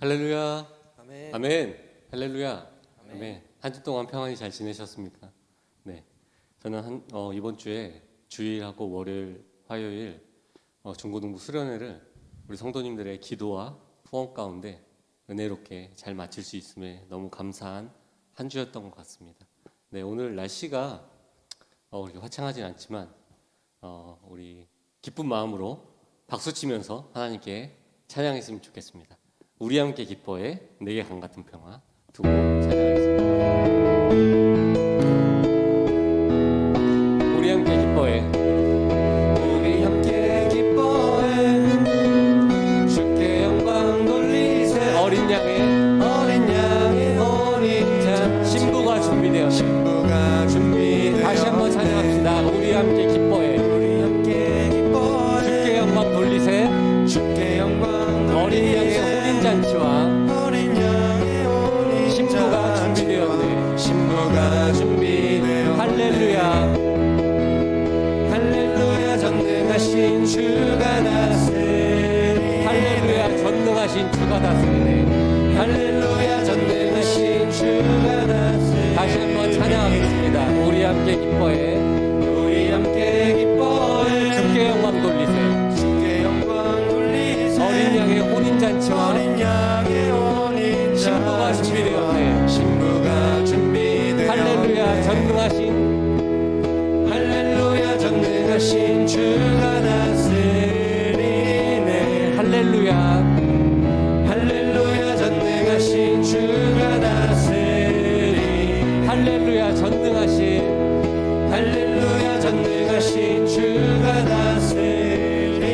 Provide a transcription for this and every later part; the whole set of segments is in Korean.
할렐루야. 아멘. 아멘. 할렐루야. 아멘. 한 주 동안 평안히 잘 지내셨습니까? 네. 저는 이번 주에 주일하고 월요일, 화요일 중고등부 수련회를 우리 성도님들의 기도와 후원 가운데 은혜롭게 잘 마칠 수 있음에 너무 감사한 한 주였던 것 같습니다. 네, 오늘 날씨가 그렇게 화창하진 않지만 우리 기쁜 마음으로 박수 치면서 하나님께 찬양했으면 좋겠습니다. 우리 함께 기뻐해 내게 강 같은 평화 두고 찬양하겠습니다. 우리 함께 기뻐해, 우리 함께 기뻐해, 주께 영광 돌리세. 어린 양의 어린 자 신부가 준비되었네. 다시 한번 찬양합시다. 우리 함께 기뻐해, 주께 영광 돌리세. 어린 양의 혼인 잔치와 신부가 준비되었네. 할렐루야 전능하신 주가 다스리네. 할렐루야 전능하신 주가 다스리네. 할렐루야 전능하신 주가 다스리네. 다시 한번 찬양하겠습니다. 우리 함께 기뻐해, 주께 영광 돌리세. 어린 양의 혼인 잔치와 신부가 준비되었네. 할렐루야 전능하신 주가 다스리네. 할렐루야 전능하신 주가 다스리네. 할렐루야 전능하신 주가 다스리네.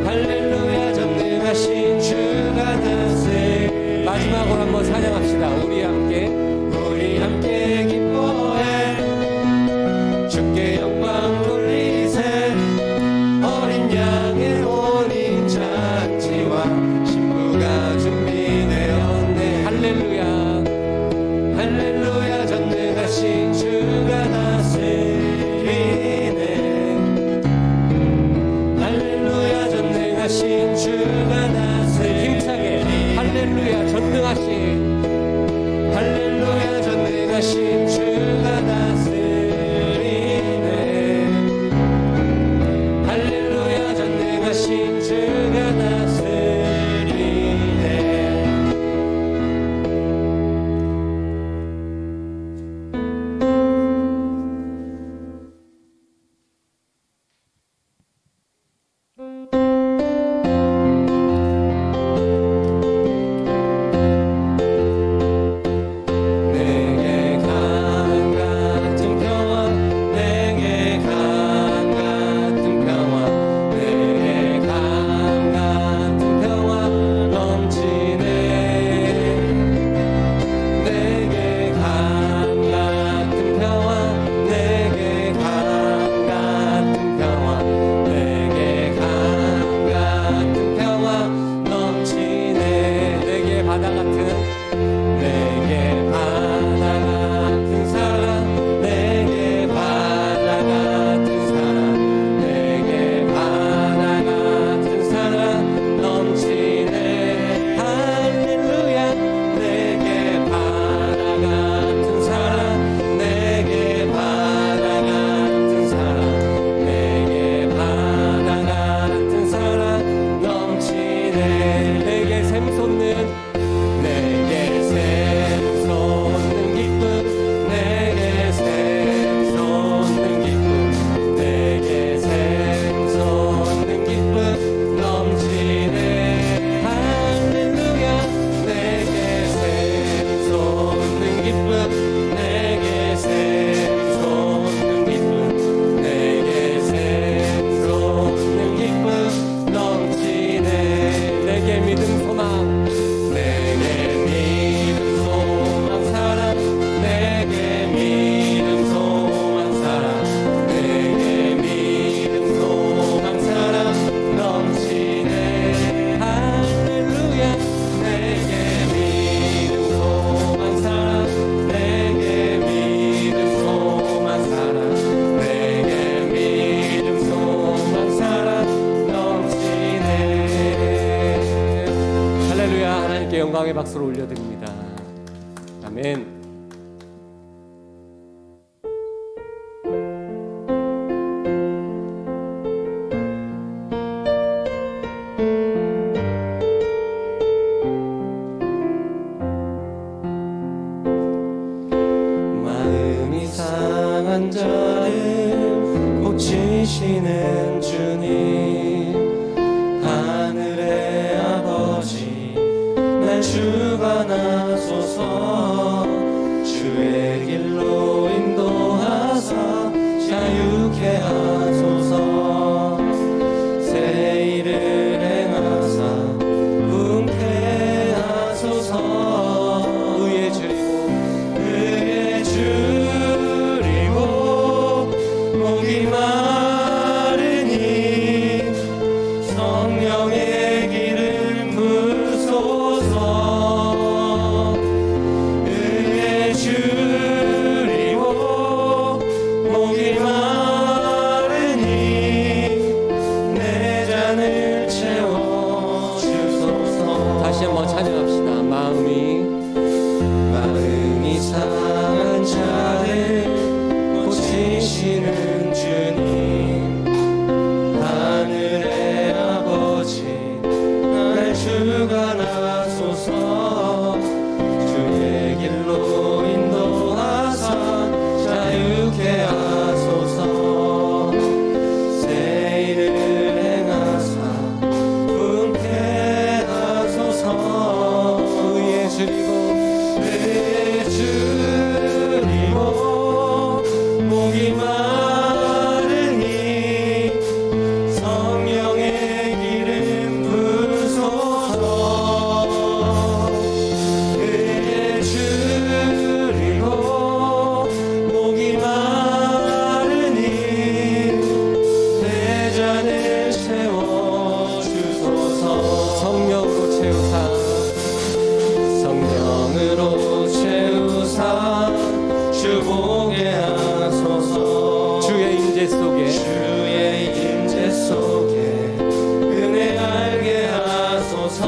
할렐루야 전능하신 주가 다스리네. 마지막으로 한번 찬양합시다. 우리 함께 기뻐해, 주께 영광 영광의 박수를 올려드립니다. 아멘. 마음이 상한 자를 고치시는 주님, 하늘의 아버지 날 주관하소서. 주의 길로 인도하사 자유케 하소서. 새 일을 행하사 분케 하소서. 의에 줄이고 목이 마르니 성령의 기름 부소서. 의에 줄이고 목이 마르니 내 잔을 채워 주소서. 다시 한번 찬양합시다. 마음이 상한 자를 고치시는 주님, 하늘의 아버지 날 주관하소서. 주의 길로 인도하사 자유케 하소서. 새 일을 행하사 분케 하소서. 의에 줄이고 목이 마르니 성령의 기름 부소서. 의에 줄이고 목이 마르니 내 잔을 채워 주소서. 성령으로 채우사 성령으로 채우사 주보게 하소서. 주의 임재 속에 주의 임재 속에 은혜 알게 하소서.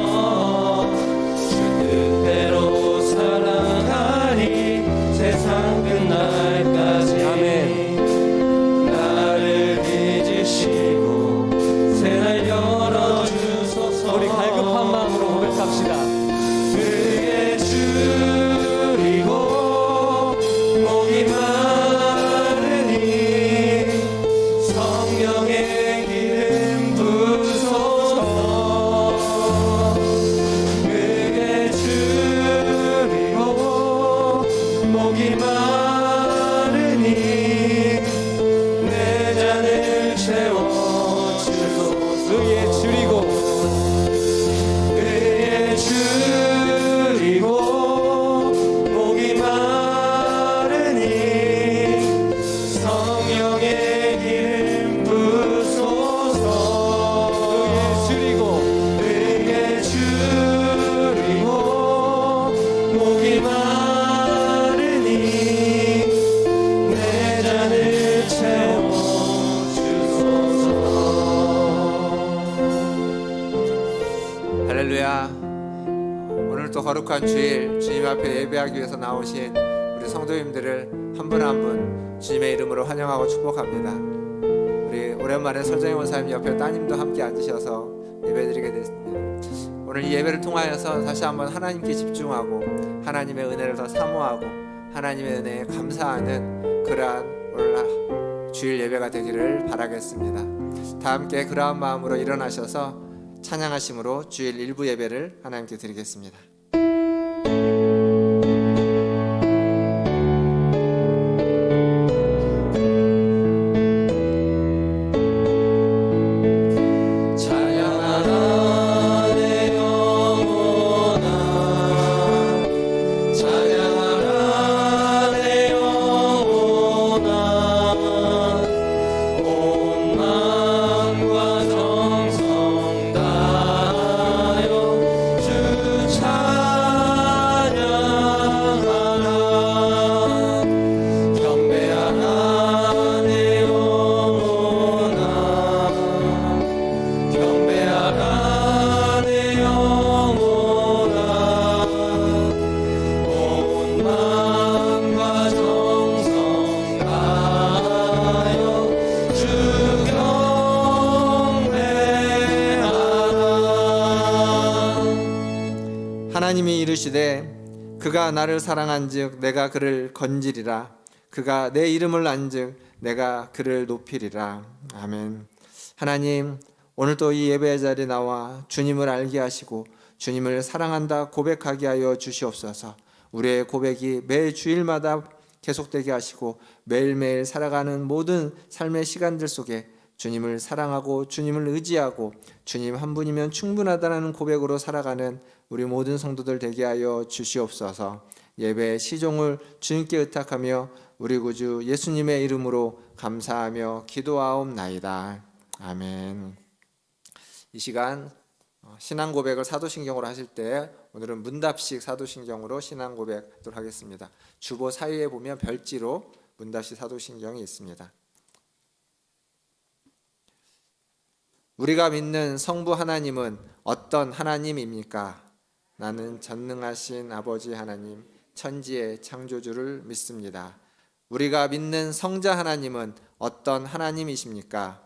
주 뜻대로 살아가리 세상 끝날까지. 아멘. 나를 빚으시고 새날 열어주소서. 우리 갈급한 마음으로 고백합시다. 의에 줄이고 목이 마르니 성령의 기름 부소서. 의에 줄이고 목이 마르니 내 잔을 채워 주소서. 의에 줄이고 의에 줄이고 목이 마르니 성령의 기름 부소서. 의에 줄이고 목이 마르니 내 잔을 채워 주소서. 할렐루야. 오늘 또 거룩한 주일 주님 앞에 예배하기 위해서 나오신 우리 성도님들을 한 분 한 분 주님의 이름으로 환영하고 축복합니다. 우리 오랜만에 설정희 원사님 옆에 따님도 함께 앉으셔서 예배드리게 됐습니다. 오늘 이 예배를 통하여서 다시 한번 하나님께 집중하고 하나님의 은혜를 더 사모하고 하나님의 은혜에 감사하는 그러한 오늘 주일 예배가 되기를 바라겠습니다. 다 함께 그러한 마음으로 일어나셔서 찬양하심으로 주일 일부 예배를 하나님께 드리겠습니다. 찬양하라 내 영혼아, 찬양하라 내 영혼아. 온 마음과 정성 다하여 주 찬양하라. 하나님이 이르시되 그가 나를 사랑한즉 내가 그를 건지리라. 그가 내 이름을 안즉 내가 그를 높이리라. 아멘. 하나님, 오늘도 이 예배 자리에 나와 주님을 알게 하시고 주님을 사랑한다 고백하게 하여 주시옵소서. 우리의 고백이 매 주일마다 계속되게 하시고 매일매일 살아가는 모든 삶의 시간들 속에 주님을 사랑하고 주님을 의지하고 주님 한 분이면 충분하다는 고백으로 살아가는 우리 모든 성도들 되게 하여 주시옵소서. 예배 시종을 주님께 의탁하며 우리 구주 예수님의 이름으로 감사하며 기도하옵나이다. 아멘. 이 시간 신앙 고백을 사도신경으로 하실 때 오늘은 문답식 사도신경으로 신앙 고백을 하겠습니다. 주보 사이에 보면 별지로 문답식 사도신경이 있습니다. 우리가 믿는 성부 하나님은 어떤 하나님입니까? 나는 전능하신 아버지 하나님, 천지의 창조주를 믿습니다. 우리가 믿는 성자 하나님은 어떤 하나님이십니까?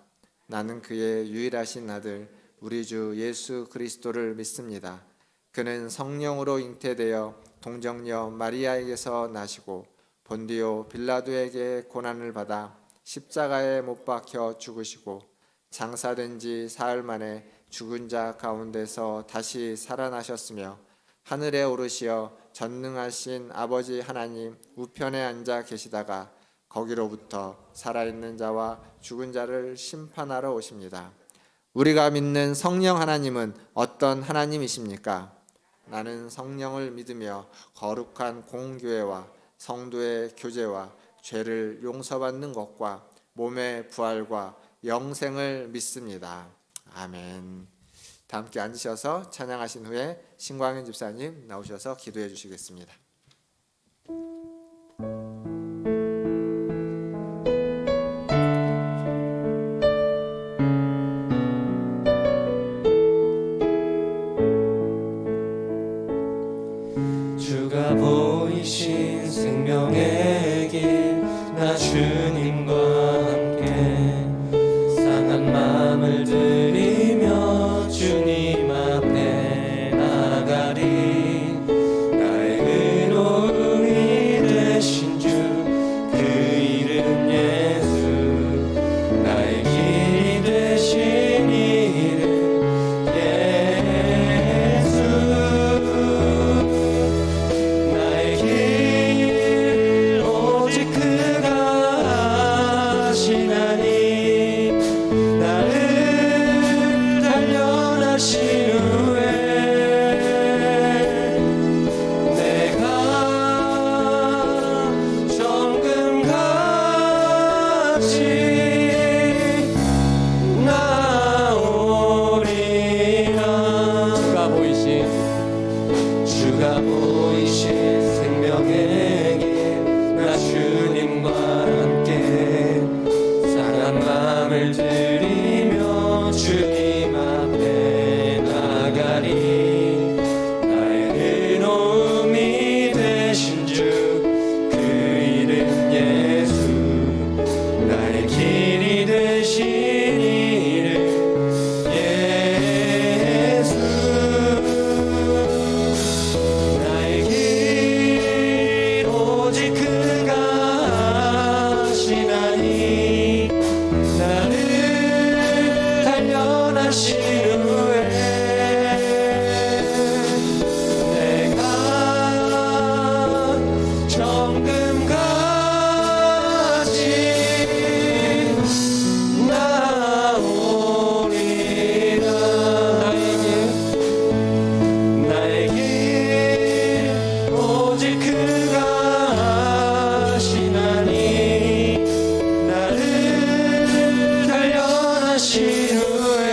나는 그의 유일하신 아들 우리 주 예수 그리스도를 믿습니다. 그는 성령으로 잉태되어 동정녀 마리아에게서 나시고 본디오 빌라도에게 고난을 받아 십자가에 못 박혀 죽으시고 장사된 지 사흘 만에 죽은 자 가운데서 다시 살아나셨으며 하늘에 오르시어 전능하신 아버지 하나님 우편에 앉아 계시다가 거기로부터 살아있는 자와 죽은 자를 심판하러 오십니다. 우리가 믿는 성령 하나님은 어떤 하나님이십니까? 나는 성령을 믿으며 거룩한 공교회와 성도의 교제와 죄를 용서받는 것과 몸의 부활과 영생을 믿습니다. 아멘. 다 함께 앉으셔서 찬양하신 후에 신광현 집사님 나오셔서 기도해 주시겠습니다. 주가 보이신 생명의 길, 나 주님과 함께 상한 마음을 들이며 주님 앞에 나가리. 나의 의로움이 되신 주 그 이름 예수, 나의 길이 되신 이름 예수. 나의 길 오직 그가 하시나니, 나를 단련하신 후에 내가 정금같이 나오리라. 주가 보이신 생명의 길, 나 주님과 함께 상한 마음을 들이며 주님 앞에 나가리. 나의 의로움이 되신 주 그 이름 예수, 나의 길이 되신 이름 예수. 나의 길 오직 그가 하시나니, 나를 단련하신 후에 내가 정금같이 나오리라. 나의 길 오직 그가 하시나니, 나를 단련하신 후에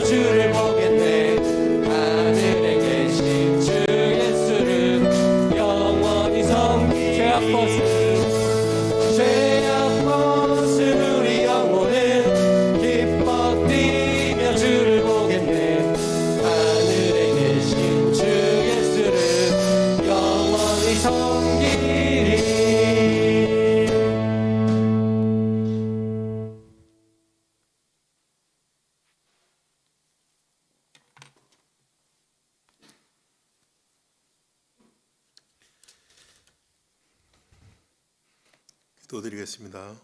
주를 보겠네. 하늘에 계신 주 예수를 영원히 섬기리. 죄악 벗은 우리 영혼은 기뻐 뛰며 주를 보겠네. 하늘에 계신 주 예수를 영원히 섬기리. 기도드리겠습니다.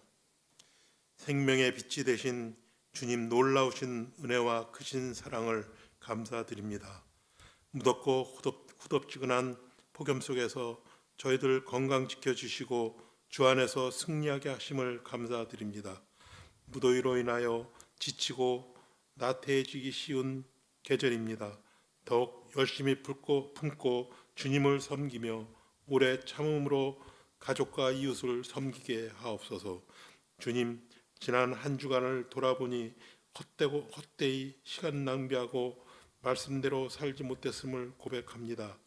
생명의 빛이 되신 주님 놀라우신 은혜와 크신 사랑을 감사드립니다. 무덥고 후덥지근한 폭염 속에서 저희들 건강 지켜주시고 주 안에서 승리하게 하심을 감사드립니다. 무더위로 인하여 지치고 나태해지기 쉬운 계절입니다. 더욱 열심히 품고 주님을 섬기며 오래 참음으로 가족과 이웃을 섬기게 하옵소서. 주님, 지난 한 주간을 돌아보니 헛되이 시간 낭비하고 말씀대로 살지 못했음을 고백합니다.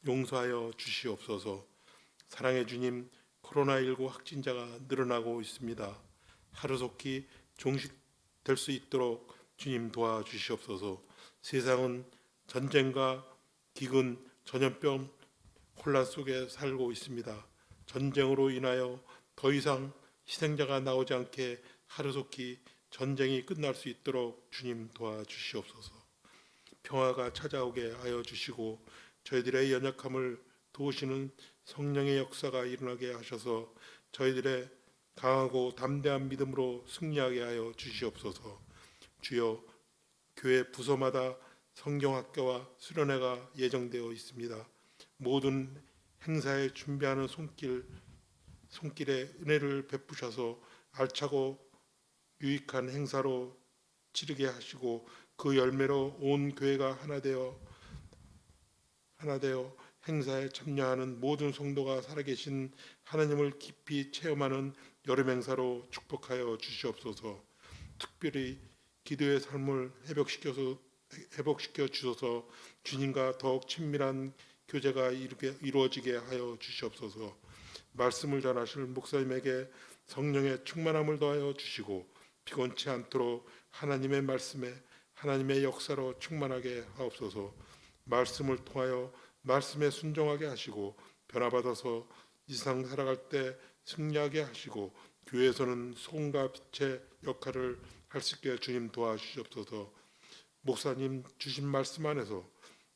용서하여 주시옵소서. 사랑의 주님, 코로나19 확진자가 늘어나고 있습니다. 하루속히 종식될 수 있도록 주님 도와주시옵소서. 세상은 전쟁과 기근, 전염병 혼란 속에 살고 있습니다. 전쟁으로 인하여 더 이상 희생자가 나오지 않게 하루속히 전쟁이 끝날 수 있도록 주님 도와주시옵소서. 평화가 찾아오게 하여 주시고 저희들의 연약함을 도우시는 성령의 역사가 일어나게 하셔서 저희들의 강하고 담대한 믿음으로 승리하게 하여 주시옵소서. 주여, 교회 부서마다 성경학교와 수련회가 예정되어 있습니다. 모든 행사에 준비하는 손길에 은혜를 베푸셔서 알차고 유익한 행사로 치르게 하시고 그 열매로 온 교회가 하나 되어 행사에 참여하는 모든 성도가 살아계신 하나님을 깊이 체험하는 여름 행사로 축복하여 주시옵소서. 특별히 기도의 삶을 회복시켜 주셔서 주님과 더욱 친밀한 교제가 이루어지게 하여 주시옵소서. 말씀을 전하실 목사님에게 성령의 충만함을 더하여 주시고 피곤치 않도록 하나님의 말씀에 하나님의 역사로 충만하게 하옵소서. 말씀을 통하여 말씀에 순종하게 하시고 변화받아서 이 세상 살아갈 때 승리하게 하시고 교회에서는 소금과 빛의 역할을 할 수 있게 주님 도와주시옵소서. 목사님 주신 말씀 안에서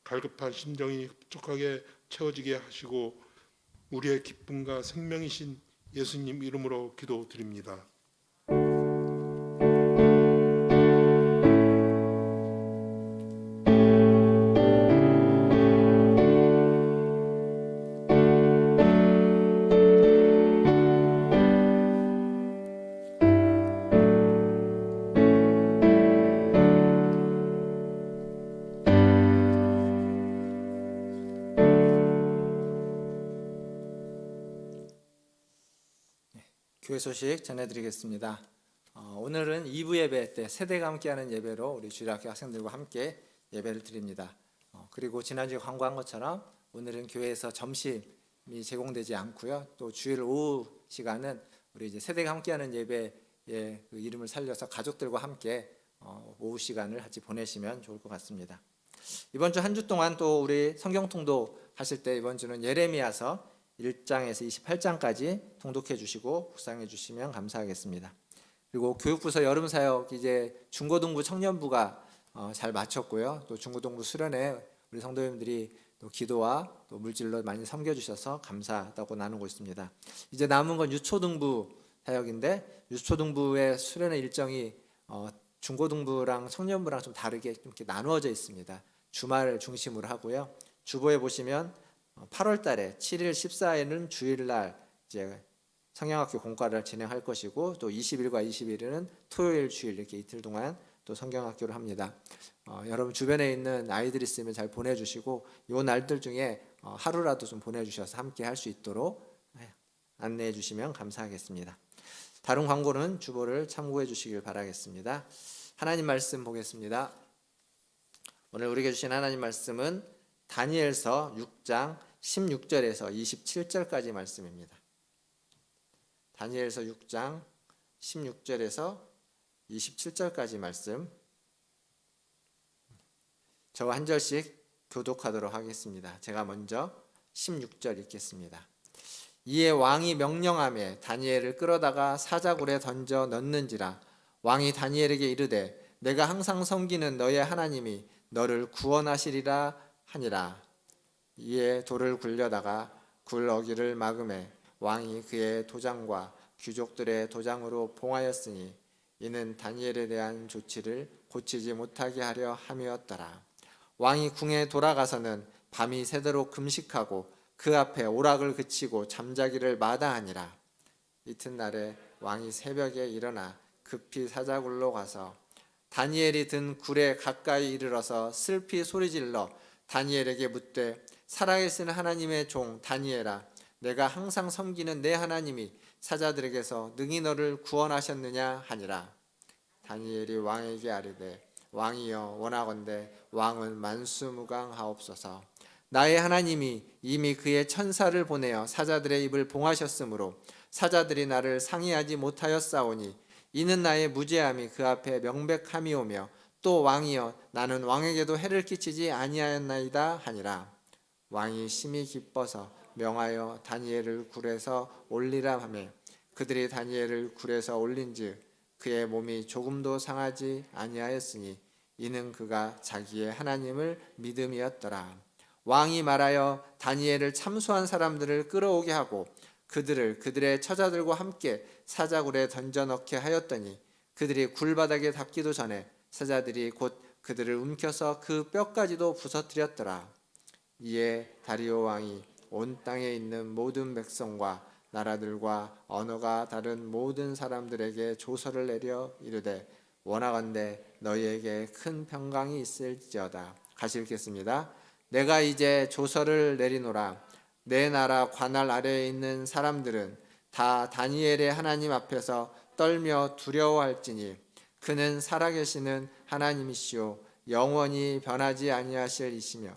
갈급한 심정이 흡족하게 채워지게 하시고 우리의 기쁨과 생명이신 예수님 이름으로 기도드립니다. 교회 소식 전해드리겠습니다. 오늘은 2부 예배 때 세대가 함께하는 예배로 우리 주일학교 학생들과 함께 예배를 드립니다. 그리고 지난주에 광고한 것처럼 오늘은 교회에서 점심이 제공되지 않고요. 또 주일 오후 시간은 우리 이제 세대가 함께하는 예배의 그 이름을 살려서 가족들과 함께 오후 시간을 같이 보내시면 좋을 것 같습니다. 이번 주 한 주 동안 또 우리 성경 통독 하실 때 이번 주는 예레미야서 1장에서 28장까지 통독해 주시고 묵상해 주시면 감사하겠습니다. 그리고 교육부서 여름사역 이제 중고등부 청년부가 잘 마쳤고요. 또 중고등부 수련회 우리 성도님들이 또 기도와 또 물질로 많이 섬겨주셔서 감사하다고 나누고 있습니다. 이제 남은 건 유초등부 사역인데 유초등부의 수련회 일정이 중고등부랑 청년부랑 좀 다르게 좀 이렇게 나누어져 있습니다. 주말을 중심으로 하고요. 주보에 보시면 8월 달에 7일 14일은 주일날 이제 성경학교 공과를 진행할 것이고 또 20일과 21일은 토요일 주일 이렇게 이틀 동안 또 성경학교를 합니다. 여러분 주변에 있는 아이들 있으면 잘 보내주시고 이 날들 중에 하루라도 좀 보내주셔서 함께 할 수 있도록 안내해 주시면 감사하겠습니다. 다른 광고는 주보를 참고해 주시길 바라겠습니다. 하나님 말씀 보겠습니다. 오늘 우리에게 주신 하나님 말씀은 다니엘서 6장 16절에서 27절까지 말씀입니다. 다니엘서 6장 16절에서 27절까지 말씀, 저와 한 절씩 교독하도록 하겠습니다. 제가 먼저 16절 읽겠습니다. 이에 왕이 명령하며 다니엘을 끌어다가 사자굴에 던져 넣는지라. 왕이 다니엘에게 이르되 내가 항상 섬기는 너의 하나님이 너를 구원하시리라 하니라. 이에 돌을 굴려다가 굴 어기를 막음에 왕이 그의 도장과 귀족들의 도장으로 봉하였으니 이는 다니엘에 대한 조치를 고치지 못하게 하려 함이었더라. 왕이 궁에 돌아가서는 밤이 새도록 금식하고 그 앞에 오락을 그치고 잠자기를 마다하니라. 이튿날에 왕이 새벽에 일어나 급히 사자굴로 가서 다니엘이 든 굴에 가까이 이르러서 슬피 소리질러 다니엘에게 묻되 살아계신 하나님의 종 다니엘아, 내가 항상 섬기는 내 하나님이 사자들에게서 능히 너를 구원하셨느냐 하니라. 다니엘이 왕에게 아뢰되 왕이여 원하건대 왕은 만수무강하옵소서. 나의 하나님이 이미 그의 천사를 보내어 사자들의 입을 봉하셨으므로 사자들이 나를 상의하지 못하였사오니 이는 나의 무죄함이 그 앞에 명백함이오며 또 왕이여 나는 왕에게도 해를 끼치지 아니하였나이다 하니라. 왕이 심히 기뻐서 명하여 다니엘을 굴에서 올리라 하매 그들이 다니엘을 굴에서 올린즉 그의 몸이 조금도 상하지 아니하였으니 이는 그가 자기의 하나님을 믿음이었더라. 왕이 말하여 다니엘을 참수한 사람들을 끌어오게 하고 그들을 그들의 처자들과 함께 사자굴에 던져 넣게 하였더니 그들이 굴바닥에 닿기도 전에 사자들이 곧 그들을 움켜서 그 뼈까지도 부서뜨렸더라. 이에 다리오 왕이 온 땅에 있는 모든 백성과 나라들과 언어가 다른 모든 사람들에게 조서를 내려 이르되 원하건대 너희에게 큰 평강이 있을지어다. 같이 읽겠습니다. 내가 이제 조서를 내리노라. 내 나라 관할 아래에 있는 사람들은 다 다니엘의 하나님 앞에서 떨며 두려워할지니 그는 살아계시는 하나님이시오 영원히 변하지 아니하실 이시며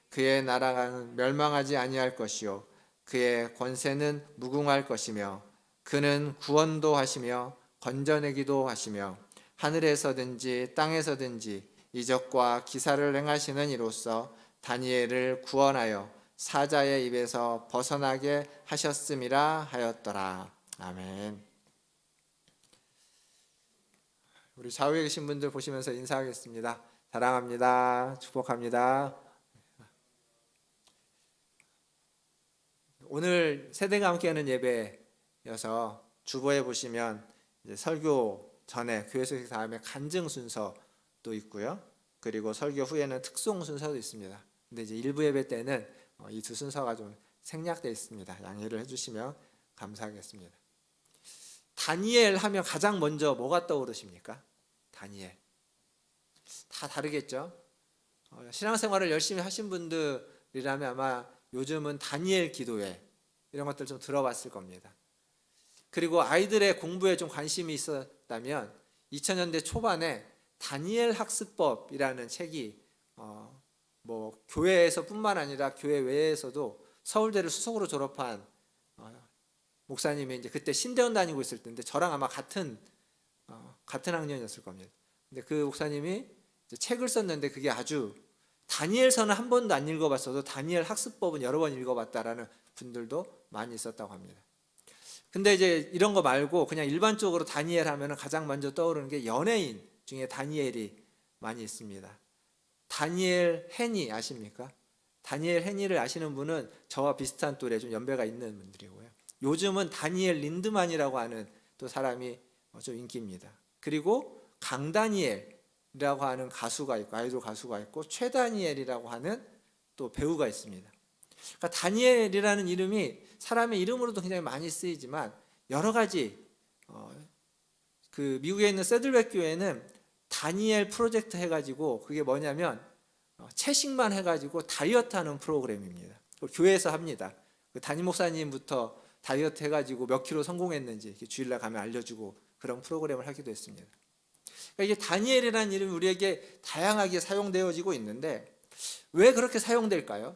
그의 나라는 멸망하지 아니할 것이요 그의 권세는 무궁할 것이며 그는 구원도 하시며 건져내기도 하시며 하늘에서든지 땅에서든지 이적과 기사를 행하시는 이로써 다니엘을 구원하여 사자의 입에서 벗어나게 하셨음이라 하였더라. 아멘. 우리 좌우에 계신 분들 보시면서 인사하겠습니다. 사랑합니다. 축복합니다. 오늘 세대가 함께하는 예배여서 주보에 보시면 이제 설교 전에 교회 소식 다음에 간증 순서도 있고요. 그리고 설교 후에는 특송 순서도 있습니다. 근데 이제 일부 예배 때는 이 두 순서가 좀 생략되어 있습니다. 양해를 해주시면 감사하겠습니다. 다니엘 하면 가장 먼저 뭐가 떠오르십니까? 다니엘. 다 다르겠죠? 신앙생활을 열심히 하신 분들이라면 아마 요즘은 다니엘 기도회 이런 것들 좀 들어봤을 겁니다. 그리고 아이들의 공부에 좀 관심이 있었다면 2000년대 초반에 다니엘 학습법이라는 책이 뭐 교회에서뿐만 아니라 교회 외에서도 서울대를 수석으로 졸업한 목사님이 이제 그때 신대원 다니고 있을 때인데 저랑 아마 같은 학년이었을 겁니다. 근데 그 목사님이 이제 책을 썼는데 그게 아주 다니엘서는 한 번도 안 읽어봤어도 다니엘 학습법은 여러 번 읽어봤다라는 분들도 많이 있었다고 합니다. 근데 이제 이런 거 말고 그냥 일반적으로 다니엘 하면은 가장 먼저 떠오르는 게 연예인 중에 다니엘이 많이 있습니다. 다니엘 헤니 아십니까? 다니엘 헤니를 아시는 분은 저와 비슷한 또래 좀 연배가 있는 분들이고요. 요즘은 다니엘 린드만이라고 하는 또 사람이 좀 인기입니다. 그리고 강다니엘이라고 하는 가수가 있고 아이돌 가수가 있고 최다니엘이라고 하는 또 배우가 있습니다. 그러니까 다니엘이라는 이름이 사람의 이름으로도 굉장히 많이 쓰이지만 여러 가지 그 미국에 있는 세들백 교회는 다니엘 프로젝트 해가지고 그게 뭐냐면 채식만 해가지고 다이어트하는 프로그램입니다. 교회에서 합니다. 그 담임 목사님부터 다이어트 해가지고 몇 킬로 성공했는지 주일날 가면 알려주고 그런 프로그램을 하기도 했습니다. 그러니까 이게 다니엘이라는 이름이 우리에게 다양하게 사용되어지고 있는데 왜 그렇게 사용될까요?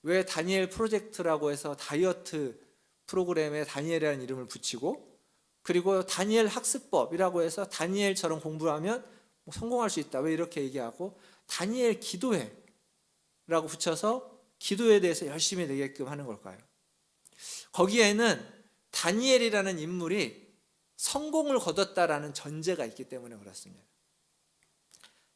왜 다니엘 프로젝트라고 해서 다이어트 프로그램에 다니엘이라는 이름을 붙이고, 그리고 다니엘 학습법이라고 해서 다니엘처럼 공부하면 성공할 수 있다, 왜 이렇게 얘기하고, 다니엘 기도회라고 붙여서 기도에 대해서 열심히 되게끔 하는 걸까요? 거기에는 다니엘이라는 인물이 성공을 거뒀다라는 전제가 있기 때문에 그렇습니다.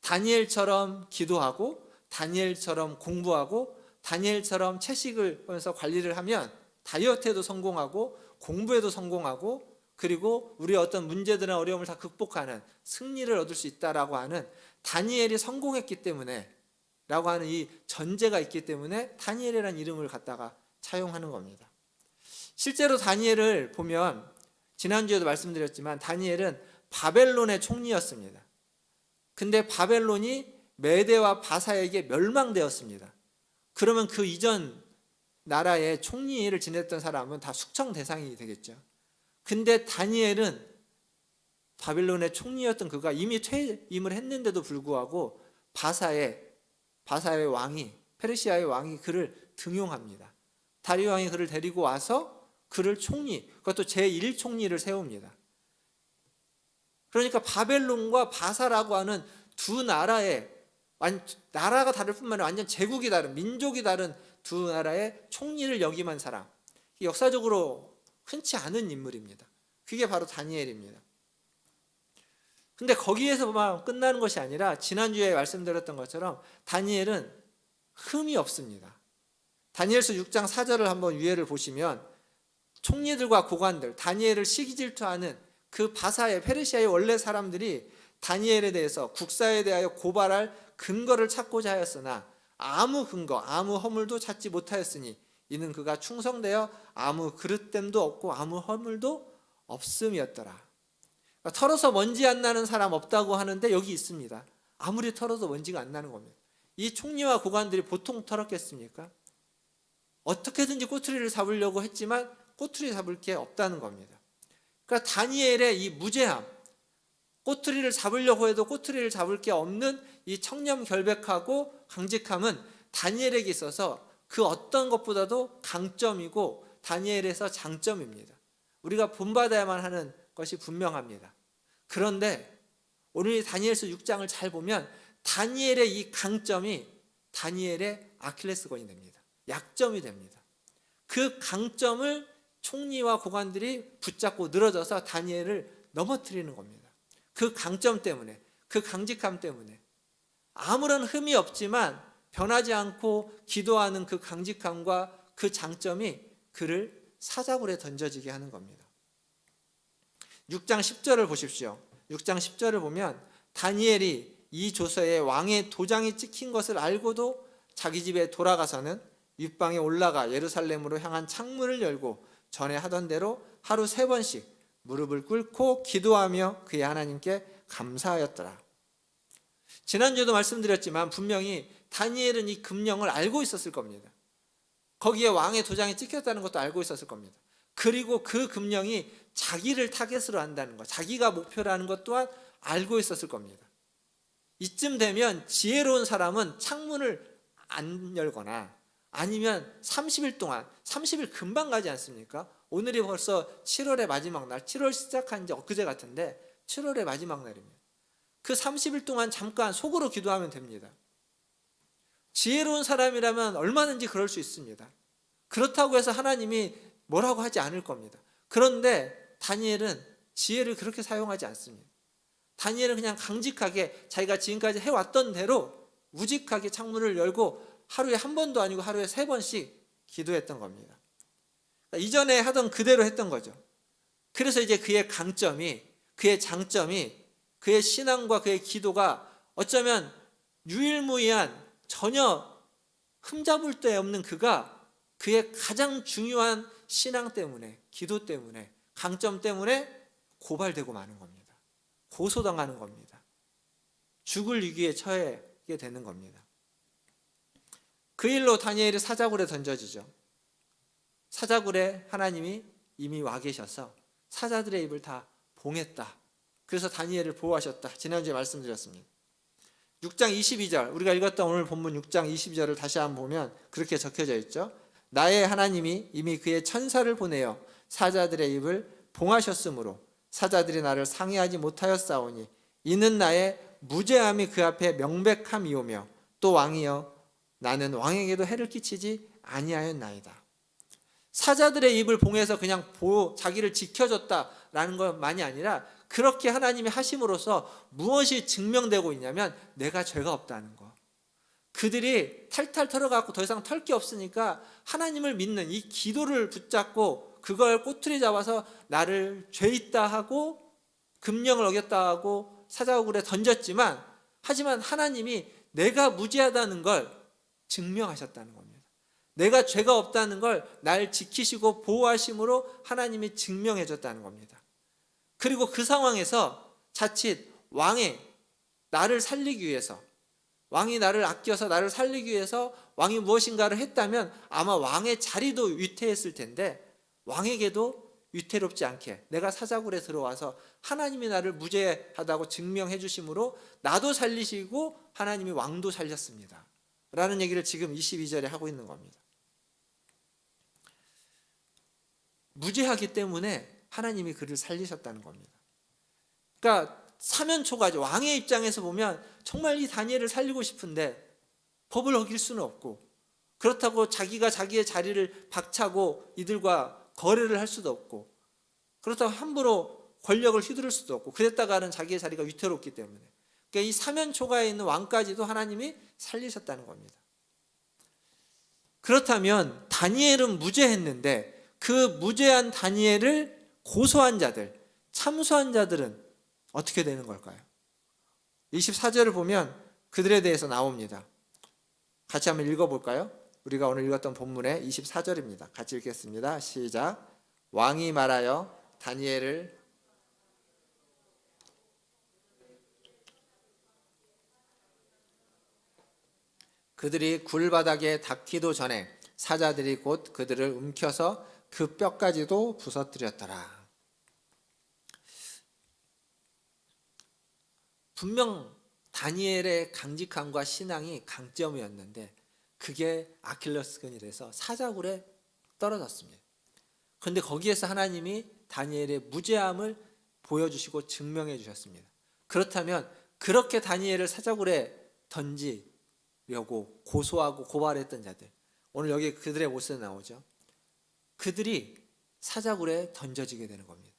다니엘처럼 기도하고 다니엘처럼 공부하고 다니엘처럼 채식을 하면서 관리를 하면 다이어트에도 성공하고 공부에도 성공하고, 그리고 우리의 어떤 문제들이나 어려움을 다 극복하는 승리를 얻을 수 있다라고 하는, 다니엘이 성공했기 때문에 라고 하는 이 전제가 있기 때문에 다니엘이라는 이름을 갖다가 차용하는 겁니다. 실제로 다니엘을 보면 지난주에도 말씀드렸지만 다니엘은 바벨론의 총리였습니다. 근데 바벨론이 메대와 바사에게 멸망되었습니다. 그러면 그 이전 나라의 총리를 지냈던 사람은 다 숙청 대상이 되겠죠. 근데 다니엘은 바벨론의 총리였던 그가 이미 퇴임을 했는데도 불구하고 바사의 왕이, 페르시아의 왕이 그를 등용합니다. 다리오 왕이 그를 데리고 와서 그를 총리, 그것도 제1총리를 세웁니다. 그러니까 바벨론과 바사라고 하는 두 나라의, 나라가 다를 뿐만 아니라 완전 제국이 다른, 민족이 다른 두 나라의 총리를 역임한 사람, 역사적으로 흔치 않은 인물입니다. 그게 바로 다니엘입니다. 근데 거기에서만 끝나는 것이 아니라 지난주에 말씀드렸던 것처럼 다니엘은 흠이 없습니다. 다니엘서 6장 4절을 한번 유해를 보시면 총리들과 고관들, 다니엘을 시기질투하는 그 바사의, 페르시아의 원래 사람들이 다니엘에 대해서 국사에 대하여 고발할 근거를 찾고자 하였으나 아무 근거, 아무 허물도 찾지 못하였으니 이는 그가 충성되어 아무 그릇됨도 없고 아무 허물도 없음이었더라. 그러니까 털어서 먼지 안 나는 사람 없다고 하는데 여기 있습니다. 아무리 털어도 먼지가 안 나는 겁니다. 이 총리와 고관들이 보통 털었겠습니까? 어떻게든지 꼬투리를 잡으려고 했지만 꼬투리 잡을 게 없다는 겁니다. 그러니까 다니엘의 이 무죄함, 꼬투리를 잡으려고 해도 꼬투리를 잡을 게 없는 이 청렴결백하고 강직함은 다니엘에게 있어서 그 어떤 것보다도 강점이고 다니엘에서 장점입니다. 우리가 본받아야만 하는 것이 분명합니다. 그런데 오늘 이 다니엘서 6장을 잘 보면 다니엘의 이 강점이 다니엘의 아킬레스건이 됩니다. 약점이 됩니다. 그 강점을 총리와 고관들이 붙잡고 늘어져서 다니엘을 넘어뜨리는 겁니다. 그 강점 때문에, 그 강직함 때문에 아무런 흠이 없지만 변하지 않고 기도하는 그 강직함과 그 장점이 그를 사자굴에 던져지게 하는 겁니다. 6장 10절을 보십시오. 6장 10절을 보면 다니엘이 이 조서에 왕의 도장이 찍힌 것을 알고도 자기 집에 돌아가서는 윗방에 올라가 예루살렘으로 향한 창문을 열고 전에 하던 대로 하루 3번씩 무릎을 꿇고 기도하며 그의 하나님께 감사하였더라. 지난주에도 말씀드렸지만 분명히 다니엘은 이 금령을 알고 있었을 겁니다. 거기에 왕의 도장이 찍혔다는 것도 알고 있었을 겁니다. 그리고 그 금령이 자기를 타겟으로 한다는 것, 자기가 목표로 하는 것 또한 알고 있었을 겁니다. 이쯤 되면 지혜로운 사람은 창문을 안 열거나 아니면 30일 동안, 30일 금방 가지 않습니까? 오늘이 벌써 7월의 마지막 날, 7월 시작한 지 엊그제 같은데 7월의 마지막 날입니다. 그 30일 동안 잠깐 속으로 기도하면 됩니다. 지혜로운 사람이라면 얼마든지 그럴 수 있습니다. 그렇다고 해서 하나님이 뭐라고 하지 않을 겁니다. 그런데 다니엘은 지혜를 그렇게 사용하지 않습니다. 다니엘은 그냥 강직하게 자기가 지금까지 해왔던 대로 우직하게 창문을 열고 하루에 한 번도 아니고 하루에 3번씩 기도했던 겁니다. 그러니까 이전에 하던 그대로 했던 거죠. 그래서 이제 그의 강점이, 그의 장점이, 그의 신앙과 그의 기도가 어쩌면 유일무이한 전혀 흠잡을 데 없는 그가 그의 가장 중요한 신앙 때문에, 기도 때문에, 강점 때문에 고발되고 마는 겁니다. 고소당하는 겁니다. 죽을 위기에 처하게 되는 겁니다. 그 일로 다니엘이 사자굴에 던져지죠. 사자굴에 하나님이 이미 와 계셔서 사자들의 입을 다 봉했다. 그래서 다니엘을 보호하셨다. 지난주에 말씀드렸습니다. 6장 22절, 우리가 읽었던 오늘 본문 6장 22절을 다시 한번 보면 그렇게 적혀져 있죠. 나의 하나님이 이미 그의 천사를 보내어 사자들의 입을 봉하셨으므로 사자들이 나를 상해하지 못하였사오니 이는 나의 무죄함이 그 앞에 명백함이오며 또 왕이여 나는 왕에게도 해를 끼치지 아니하였나이다. 사자들의 입을 봉해서 그냥 자기를 지켜줬다라는 것만이 아니라 그렇게 하나님이 하심으로써 무엇이 증명되고 있냐면 내가 죄가 없다는 거. 그들이 탈탈 털어갖고 더 이상 털 게 없으니까 하나님을 믿는 이 기도를 붙잡고 그걸 꼬투리 잡아서 나를 죄 있다 하고 금령을 어겼다 하고 사자굴에 던졌지만 하지만 하나님이 내가 무죄하다는 걸 증명하셨다는 겁니다. 내가 죄가 없다는 걸 날 지키시고 보호하심으로 하나님이 증명해 줬다는 겁니다. 그리고 그 상황에서 자칫 왕이 나를 살리기 위해서, 왕이 나를 아껴서 나를 살리기 위해서 왕이 무엇인가를 했다면 아마 왕의 자리도 위태했을 텐데 왕에게도 위태롭지 않게 내가 사자굴에 들어와서 하나님이 나를 무죄하다고 증명해 주심으로 나도 살리시고 하나님이 왕도 살렸습니다 라는 얘기를 지금 22절에 하고 있는 겁니다. 무죄하기 때문에 하나님이 그를 살리셨다는 겁니다. 그러니까 사면초가죠. 왕의 입장에서 보면 정말 이 다니엘을 살리고 싶은데 법을 어길 수는 없고, 그렇다고 자기가 자기의 자리를 박차고 이들과 거래를 할 수도 없고, 그렇다고 함부로 권력을 휘두를 수도 없고, 그랬다가는 자기의 자리가 위태롭기 때문에 그러니까 이 사면초가에 있는 왕까지도 하나님이 살리셨다는 겁니다. 그렇다면 다니엘은 무죄했는데 그 무죄한 다니엘을 고소한 자들, 참소한 자들은 어떻게 되는 걸까요? 24절을 보면 그들에 대해서 나옵니다. 같이 한번 읽어볼까요? 우리가 오늘 읽었던 본문의 24절입니다. 같이 읽겠습니다. 시작. 왕이 말하여 다니엘을 그들이 굴바닥에 닿기도 전에 사자들이 곧 그들을 움켜서 그 뼈까지도 부서뜨렸더라. 분명 다니엘의 강직함과 신앙이 강점이었는데 그게 아킬레스건이 돼서 사자굴에 떨어졌습니다. 그런데 거기에서 하나님이 다니엘의 무죄함을 보여주시고 증명해 주셨습니다. 그렇다면 그렇게 다니엘을 사자굴에 던지려고 고소하고 고발했던 자들, 오늘 여기 그들의 모습이 나오죠. 그들이 사자굴에 던져지게 되는 겁니다.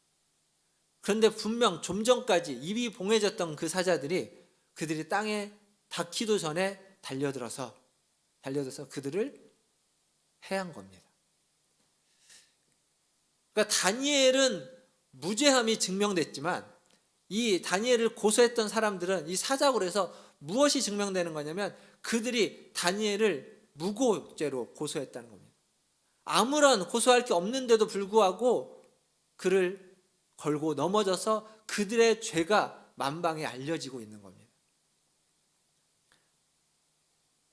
그런데 분명 좀 전까지 입이 봉해졌던 그 사자들이 그들이 땅에 닿기도 전에 달려들어서 그들을 해한 겁니다. 그러니까 다니엘은 무죄함이 증명됐지만 이 다니엘을 고소했던 사람들은 이 사자굴에서 무엇이 증명되는 거냐면 그들이 다니엘을 무고죄로 고소했다는 겁니다. 아무런 고소할 게 없는데도 불구하고 그를 걸고 넘어져서 그들의 죄가 만방에 알려지고 있는 겁니다.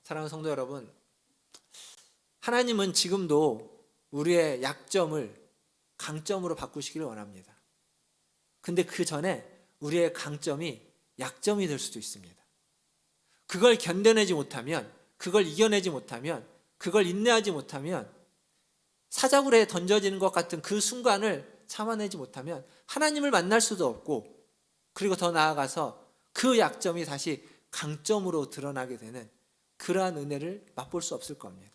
사랑하는 성도 여러분, 하나님은 지금도 우리의 약점을 강점으로 바꾸시기를 원합니다. 근데 그 전에 우리의 강점이 약점이 될 수도 있습니다. 그걸 견뎌내지 못하면, 그걸 이겨내지 못하면, 그걸 인내하지 못하면, 사자굴에 던져지는 것 같은 그 순간을 참아내지 못하면 하나님을 만날 수도 없고, 그리고 더 나아가서 그 약점이 다시 강점으로 드러나게 되는 그러한 은혜를 맛볼 수 없을 겁니다.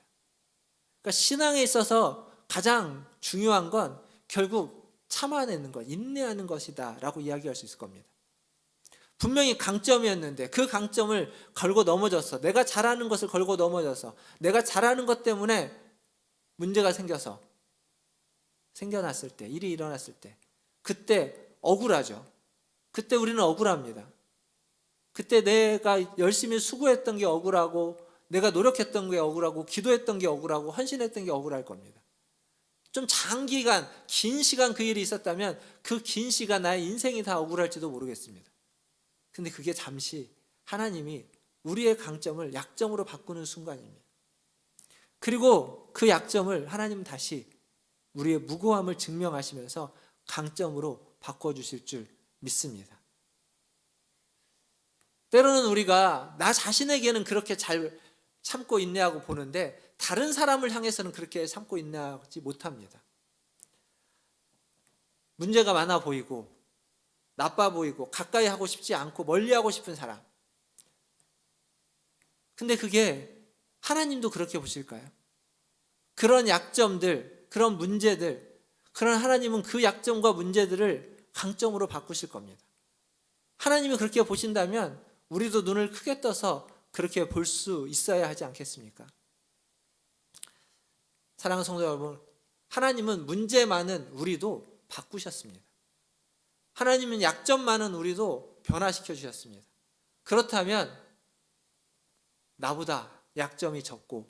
그러니까 신앙에 있어서 가장 중요한 건 결국 참아내는 것, 인내하는 것이다 라고 이야기할 수 있을 겁니다. 분명히 강점이었는데 그 강점을 걸고 넘어져서, 내가 잘하는 것을 걸고 넘어져서, 내가 잘하는 것 때문에 문제가 생겨났을 때, 일이 일어났을 때, 그때 억울하죠. 그때 우리는 억울합니다. 그때 내가 열심히 수고했던 게 억울하고, 내가 노력했던 게 억울하고, 기도했던 게 억울하고, 헌신했던 게 억울할 겁니다. 좀 장기간, 긴 시간 그 일이 있었다면 그 긴 시간 나의 인생이 다 억울할지도 모르겠습니다. 근데 그게 잠시 하나님이 우리의 강점을 약점으로 바꾸는 순간입니다. 그리고 그 약점을 하나님은 다시 우리의 무고함을 증명하시면서 강점으로 바꿔주실 줄 믿습니다. 때로는 우리가 나 자신에게는 그렇게 잘 참고 인내하고 보는데 다른 사람을 향해서는 그렇게 참고 인내하지 못합니다. 문제가 많아 보이고 나빠 보이고 가까이 하고 싶지 않고 멀리 하고 싶은 사람. 근데 그게 하나님도 그렇게 보실까요? 그런 약점들, 그런 문제들, 그런 하나님은 그 약점과 문제들을 강점으로 바꾸실 겁니다. 하나님이 그렇게 보신다면 우리도 눈을 크게 떠서 그렇게 볼 수 있어야 하지 않겠습니까? 사랑하는 성도 여러분, 하나님은 문제 많은 우리도 바꾸셨습니다. 하나님은 약점 많은 우리도 변화시켜 주셨습니다. 그렇다면 나보다 약점이 적고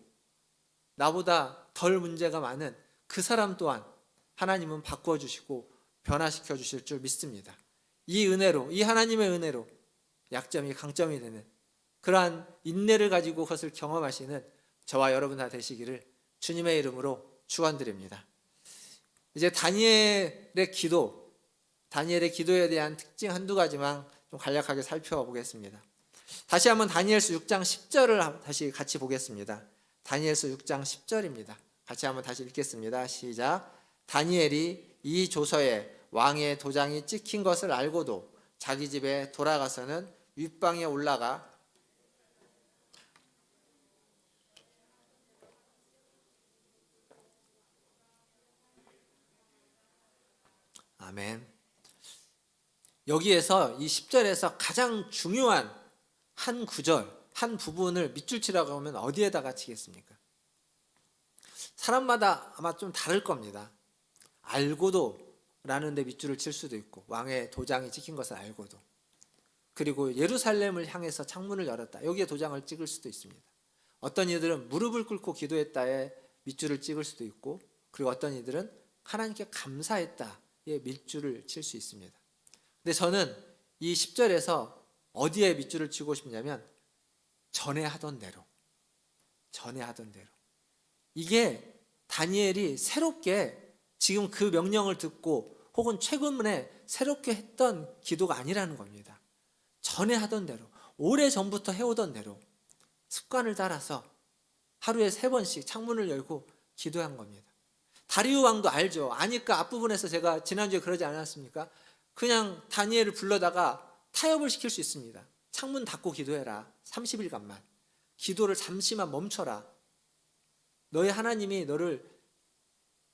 나보다 덜 문제가 많은 그 사람 또한 하나님은 바꿔주시고 변화시켜 주실 줄 믿습니다. 이 은혜로, 이 하나님의 은혜로 약점이 강점이 되는 그러한 인내를 가지고 그것을 경험하시는 저와 여러분 다 되시기를 주님의 이름으로 축원드립니다. 이제 다니엘의 기도에 대한 특징 한두 가지만 좀 간략하게 살펴보겠습니다. 다시 한번 다니엘서 6장 10절을 다시 같이 보겠습니다. 다니엘서 6장 10절입니다. 같이 한번 다시 읽겠습니다. 시작. 다니엘이 이 조서에 왕의 도장이 찍힌 것을 알고도 자기 집에 돌아가서는 윗방에 올라가 아멘. 여기에서 이 10절에서 가장 중요한 한 구절, 한 부분을 밑줄 치라고 하면 어디에다가 치겠습니까? 사람마다 아마 좀 다를 겁니다. 알고도 라는 데 밑줄을 칠 수도 있고 왕의 도장이 찍힌 것을 알고도, 그리고 예루살렘을 향해서 창문을 열었다, 여기에 도장을 찍을 수도 있습니다. 어떤 이들은 무릎을 꿇고 기도했다에 밑줄을 찍을 수도 있고, 그리고 어떤 이들은 하나님께 감사했다에 밑줄을 칠 수 있습니다. 근데 저는 이 10절에서 어디에 밑줄을 치고 싶냐면 전에 하던 대로, 이게 다니엘이 새롭게 지금 그 명령을 듣고 혹은 최근에 새롭게 했던 기도가 아니라는 겁니다. 전에 하던 대로, 오래전부터 해오던 대로 습관을 따라서 하루에 3번씩 창문을 열고 기도한 겁니다. 다리우 왕도 알죠. 아니까 앞부분에서 제가 지난주에 그러지 않았습니까? 그냥 다니엘을 불러다가 타협을 시킬 수 있습니다. 창문 닫고 기도해라. 30일간만. 기도를 잠시만 멈춰라. 너의 하나님이 너를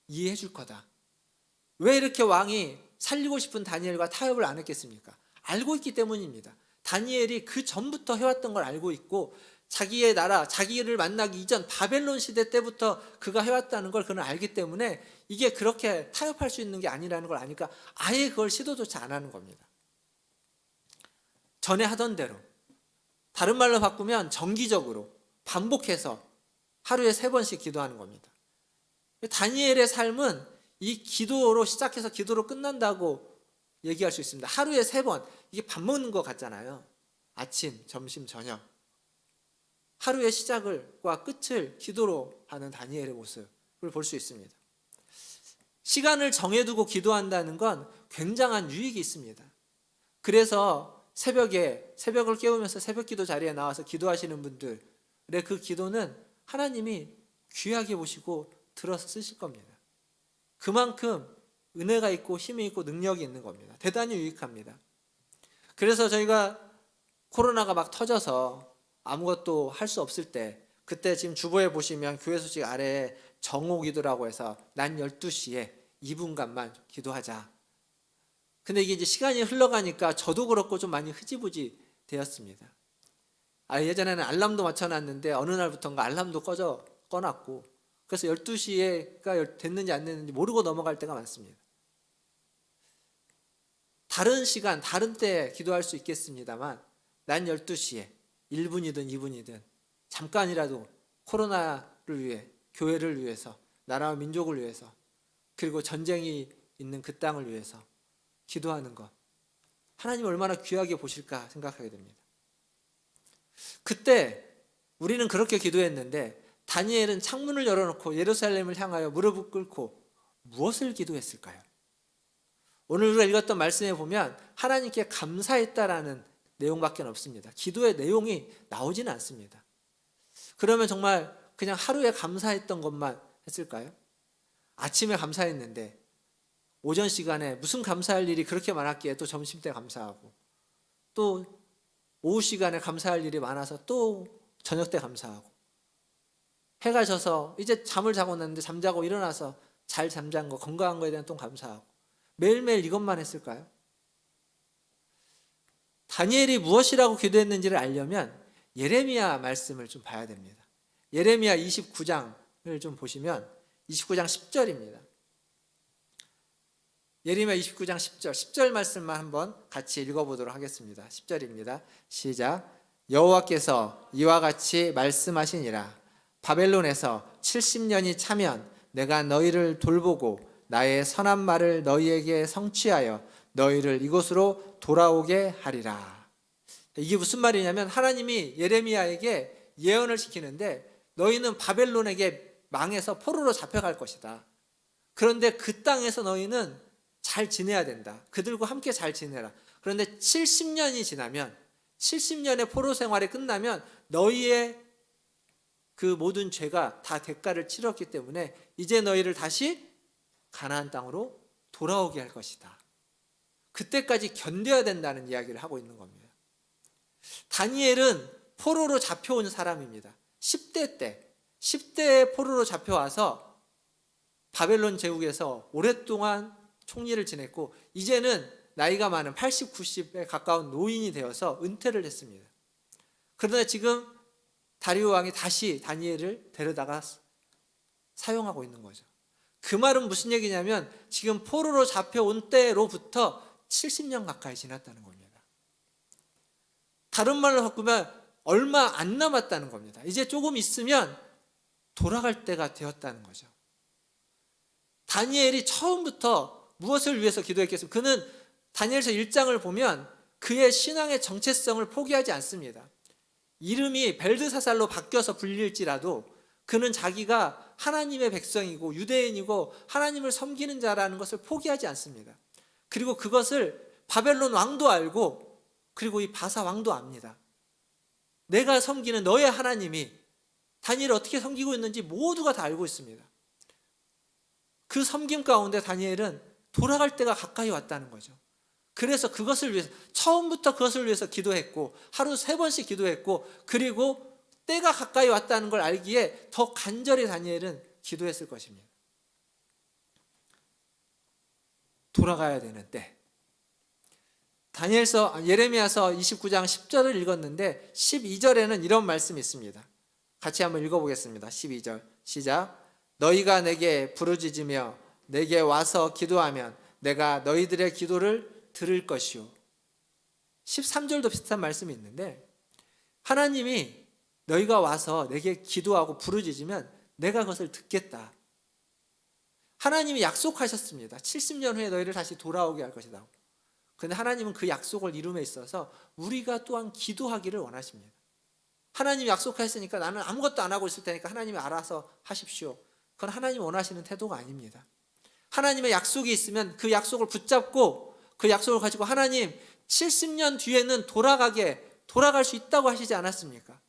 이해해 줄 거다. 왜 이렇게 왕이 살리고 싶은 다니엘과 타협을 안 했겠습니까? 알고 있기 때문입니다. 다니엘이 그 전부터 해왔던 걸 알고 있고, 자기의 나라, 자기를 만나기 이전 바벨론 시대 때부터 그가 해왔다는 걸 그는 알기 때문에 이게 그렇게 타협할 수 있는 게 아니라는 걸 아니까 아예 그걸 시도조차 안 하는 겁니다. 전에 하던 대로, 다른 말로 바꾸면 정기적으로 반복해서 하루에 3번씩 기도하는 겁니다. 다니엘의 삶은 이 기도로 시작해서 기도로 끝난다고 얘기할 수 있습니다. 하루에 3번, 이게 밥 먹는 것 같잖아요. 아침, 점심, 저녁. 하루의 시작과 끝을 기도로 하는 다니엘의 모습을 볼 수 있습니다. 시간을 정해두고 기도한다는 건 굉장한 유익이 있습니다. 그래서 새벽을 깨우면서 새벽 기도 자리에 나와서 기도하시는 분들의 그 기도는 하나님이 귀하게 보시고 들어서 쓰실 겁니다. 그만큼 은혜가 있고 힘이 있고 능력이 있는 겁니다. 대단히 유익합니다. 그래서 저희가 코로나가 막 터져서 아무것도 할 수 없을 때, 그때 지금 주보에 보시면 교회 소식 아래에 정오 기도라고 해서 난 12시에 2분간만 기도하자. 근데 이게 이제 시간이 흘러가니까 저도 그렇고 좀 많이 흐지부지 되었습니다. 예전에는 알람도 맞춰놨는데 어느 날부터인가 알람도 꺼놨고, 그래서 12시가 됐는지 안 됐는지 모르고 넘어갈 때가 많습니다. 다른 시간, 다른 때 기도할 수 있겠습니다만 난 12시에 1분이든 2분이든 잠깐이라도 코로나를 위해, 교회를 위해서, 나라와 민족을 위해서, 그리고 전쟁이 있는 그 땅을 위해서 기도하는 것, 하나님 얼마나 귀하게 보실까 생각하게 됩니다. 그때 우리는 그렇게 기도했는데 다니엘은 창문을 열어놓고 예루살렘을 향하여 무릎을 꿇고 무엇을 기도했을까요? 오늘 우리가 읽었던 말씀에 보면 하나님께 감사했다라는 내용밖에 없습니다. 기도의 내용이 나오지는 않습니다. 그러면 정말 그냥 하루에 감사했던 것만 했을까요? 아침에 감사했는데 오전 시간에 무슨 감사할 일이 그렇게 많았기에 또 점심때 감사하고, 또 오후 시간에 감사할 일이 많아서 또 저녁 때 감사하고, 해가 져서 이제 잠을 자고 났는데 잠자고 일어나서 잘 잠잔 거, 건강한 거에 대한 또 감사하고, 매일매일 이것만 했을까요? 다니엘이 무엇이라고 기도했는지를 알려면 예레미야 말씀을 좀 봐야 됩니다. 예레미야 29장을 좀 보시면 29장 10절입니다. 예레미야 29장 10절 말씀만 한번 같이 읽어보도록 하겠습니다. 10절입니다. 시작. 여호와께서 이와 같이 말씀하시니라. 바벨론에서 70년이 차면 내가 너희를 돌보고 나의 선한 말을 너희에게 성취하여 너희를 이곳으로 돌아오게 하리라. 이게 무슨 말이냐면 하나님이 예레미야에게 예언을 시키는데 너희는 바벨론에게 망해서 포로로 잡혀갈 것이다. 그런데 그 땅에서 너희는 잘 지내야 된다. 그들과 함께 잘 지내라. 그런데 70년이 지나면, 70년의 포로 생활이 끝나면 너희의 그 모든 죄가 다 대가를 치렀기 때문에 이제 너희를 다시 가나안 땅으로 돌아오게 할 것이다. 그때까지 견뎌야 된다는 이야기를 하고 있는 겁니다. 다니엘은 포로로 잡혀온 사람입니다. 10대에 포로로 잡혀와서 바벨론 제국에서 오랫동안 총리를 지냈고 이제는 나이가 많은 80, 90에 가까운 노인이 되어서 은퇴를 했습니다. 그러나 지금 다리오 왕이 다시 다니엘을 데려다가 사용하고 있는 거죠. 그 말은 무슨 얘기냐면 지금 포로로 잡혀온 때로부터 70년 가까이 지났다는 겁니다. 다른 말로 바꾸면 얼마 안 남았다는 겁니다. 이제 조금 있으면 돌아갈 때가 되었다는 거죠. 다니엘이 처음부터 무엇을 위해서 기도했겠습니까? 그는 다니엘서 1장을 보면 그의 신앙의 정체성을 포기하지 않습니다. 이름이 벨드사살로 바뀌어서 불릴지라도 그는 자기가 하나님의 백성이고 유대인이고 하나님을 섬기는 자라는 것을 포기하지 않습니다. 그리고 그것을 바벨론 왕도 알고 그리고 이 바사 왕도 압니다. 내가 섬기는 너의 하나님이 다니엘을 어떻게 섬기고 있는지 모두가 다 알고 있습니다. 그 섬김 가운데 다니엘은 돌아갈 때가 가까이 왔다는 거죠. 그래서 그것을 위해서 처음부터 그것을 위해서 기도했고 하루 3번씩 기도했고 그리고 때가 가까이 왔다는 걸 알기에 더 간절히 다니엘은 기도했을 것입니다. 돌아가야 되는 때. 예레미야서 29장 10절을 읽었는데 12절에는 이런 말씀이 있습니다. 같이 한번 읽어보겠습니다. 12절 시작. 너희가 내게 부르짖으며 내게 와서 기도하면 내가 너희들의 기도를 들을 것이요. 13절도 비슷한 말씀이 있는데 하나님이 너희가 와서 내게 기도하고 부르짖으면 내가 그것을 듣겠다. 하나님이 약속하셨습니다. 70년 후에 너희를 다시 돌아오게 할 것이다. 그런데 하나님은 그 약속을 이룸에 있어서 우리가 또한 기도하기를 원하십니다. 하나님이 약속하셨으니까 나는 아무것도 안 하고 있을 테니까 하나님이 알아서 하십시오. 그건 하나님이 원하시는 태도가 아닙니다. 하나님의 약속이 있으면 그 약속을 붙잡고 그 약속을 가지고 하나님 70년 뒤에는 돌아갈 수 있다고 하시지 않았습니까?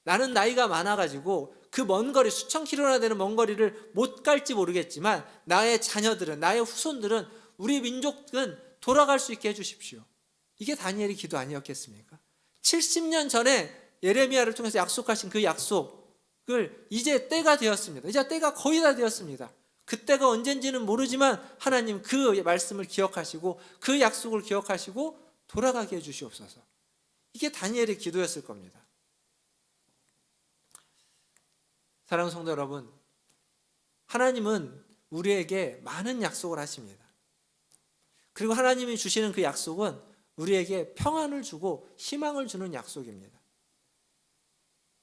나는 나이가 많아가지고 그 먼 거리 수천 킬로나 되는 먼 거리를 못 갈지 모르겠지만 나의 자녀들은 나의 후손들은 우리 민족은 돌아갈 수 있게 해주십시오. 이게 다니엘의 기도 아니었겠습니까? 70년 전에 예레미야를 통해서 약속하신 그 약속을 이제 때가 되었습니다. 이제 때가 거의 다 되었습니다. 그때가 언젠지는 모르지만 하나님 그 말씀을 기억하시고 그 약속을 기억하시고 돌아가게 해주시옵소서. 이게 다니엘의 기도였을 겁니다. 사랑하는 성도 여러분, 하나님은 우리에게 많은 약속을 하십니다. 그리고 하나님이 주시는 그 약속은 우리에게 평안을 주고 희망을 주는 약속입니다.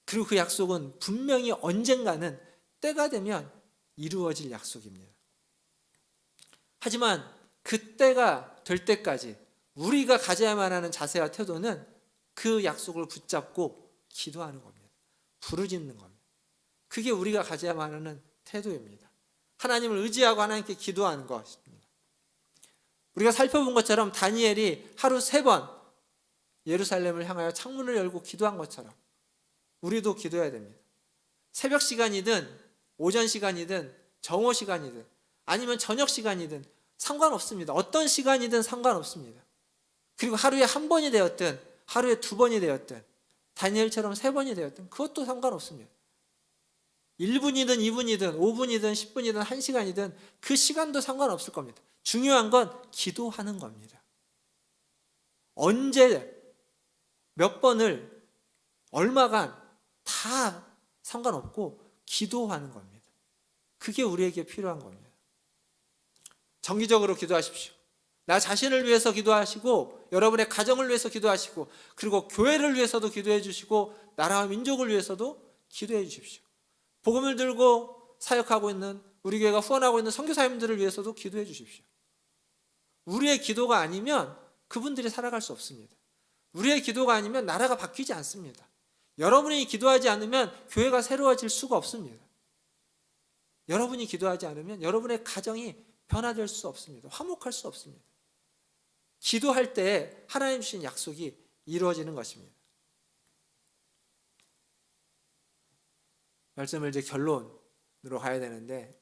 그리고 그 약속은 분명히 언젠가는 때가 되면 이루어질 약속입니다. 하지만 그 때가 될 때까지 우리가 가져야만 하는 자세와 태도는 그 약속을 붙잡고 기도하는 겁니다. 부르짖는 겁니다. 그게 우리가 가져야만 하는 태도입니다. 하나님을 의지하고 하나님께 기도하는 것입니다. 우리가 살펴본 것처럼 다니엘이 하루 3번 예루살렘을 향하여 창문을 열고 기도한 것처럼 우리도 기도해야 됩니다. 새벽 시간이든 오전 시간이든 정오 시간이든 아니면 저녁 시간이든 상관없습니다. 어떤 시간이든 상관없습니다. 그리고 하루에 한 번이 되었든 하루에 두 번이 되었든 다니엘처럼 세 번이 되었든 그것도 상관없습니다. 1분이든 2분이든 5분이든 10분이든 1시간이든 그 시간도 상관없을 겁니다. 중요한 건 기도하는 겁니다. 언제 몇 번을 얼마간 다 상관없고 기도하는 겁니다. 그게 우리에게 필요한 겁니다. 정기적으로 기도하십시오. 나 자신을 위해서 기도하시고 여러분의 가정을 위해서 기도하시고 그리고 교회를 위해서도 기도해 주시고 나라와 민족을 위해서도 기도해 주십시오. 복음을 들고 사역하고 있는 우리 교회가 후원하고 있는 선교사님들을 위해서도 기도해 주십시오. 우리의 기도가 아니면 그분들이 살아갈 수 없습니다. 우리의 기도가 아니면 나라가 바뀌지 않습니다. 여러분이 기도하지 않으면 교회가 새로워질 수가 없습니다. 여러분이 기도하지 않으면 여러분의 가정이 변화될 수 없습니다. 화목할 수 없습니다. 기도할 때 하나님 주신 약속이 이루어지는 것입니다. 말씀을 이제 결론으로 가야 되는데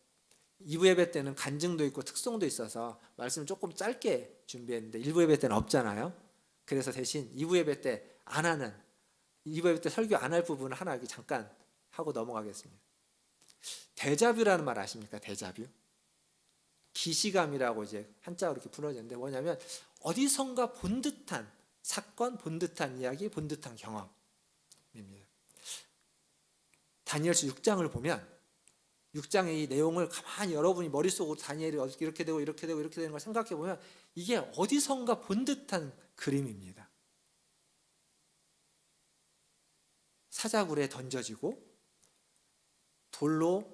2부 예배 때는 간증도 있고 특송도 있어서 말씀을 조금 짧게 준비했는데 1부 예배 때는 없잖아요. 그래서 대신 2부 예배 때 안 하는 2부 예배 때 설교 안 할 부분을 하나 여기 잠깐 하고 넘어가겠습니다. 데자뷰라는 말 아십니까? 데자뷰. 기시감이라고 이제 한자로 이렇게 불러지는데 뭐냐면 어디선가 본 듯한 사건, 본 듯한 이야기, 본 듯한 경험입니다. 다니엘서 6장을 보면 6장의 이 내용을 가만히 여러분이 머릿속으로 다니엘이 이렇게 되고 이렇게 되고 이렇게 되는 걸 생각해 보면 이게 어디선가 본 듯한 그림입니다. 사자굴에 던져지고 돌로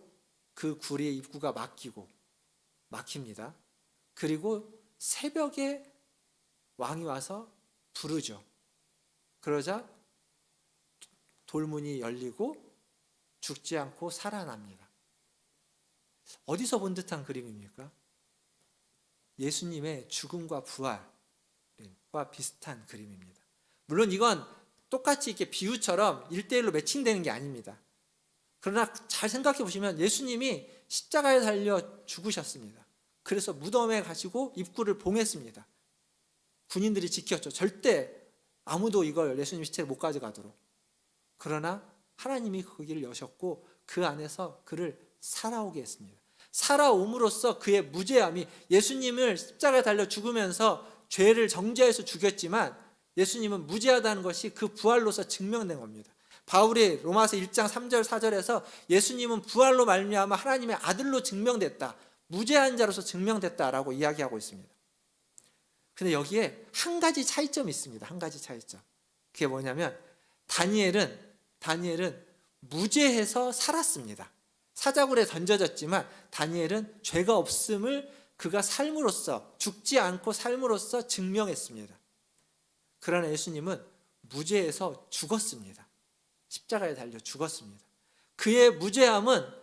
그 굴의 입구가 막힙니다. 그리고 새벽에 왕이 와서 부르죠. 그러자 돌문이 열리고 죽지 않고 살아납니다. 어디서 본 듯한 그림입니까? 예수님의 죽음과 부활과 비슷한 그림입니다. 물론 이건 똑같이 이렇게 비유처럼 1:1로 매칭되는 게 아닙니다. 그러나 잘 생각해 보시면 예수님이 십자가에 달려 죽으셨습니다. 그래서 무덤에 가시고 입구를 봉했습니다. 군인들이 지켰죠. 절대 아무도 이걸 예수님 시체를 못 가져가도록. 그러나 하나님이 그 길을 여셨고 그 안에서 그를 살아오게 했습니다. 살아옴으로써 그의 무죄함이 예수님을 십자가에 달려 죽으면서 죄를 정죄해서 죽였지만 예수님은 무죄하다는 것이 그 부활로서 증명된 겁니다. 바울이 로마서 1장 3절 4절에서 예수님은 부활로 말미암아 하나님의 아들로 증명됐다. 무죄한 자로서 증명됐다라고 이야기하고 있습니다. 근데 여기에 한 가지 차이점이 있습니다. 한 가지 차이점. 그게 뭐냐면 다니엘은 무죄해서 살았습니다. 사자굴에 던져졌지만 다니엘은 죄가 없음을 그가 삶으로써 죽지 않고 삶으로써 증명했습니다. 그러나 예수님은 무죄해서 죽었습니다. 십자가에 달려 죽었습니다. 그의 무죄함은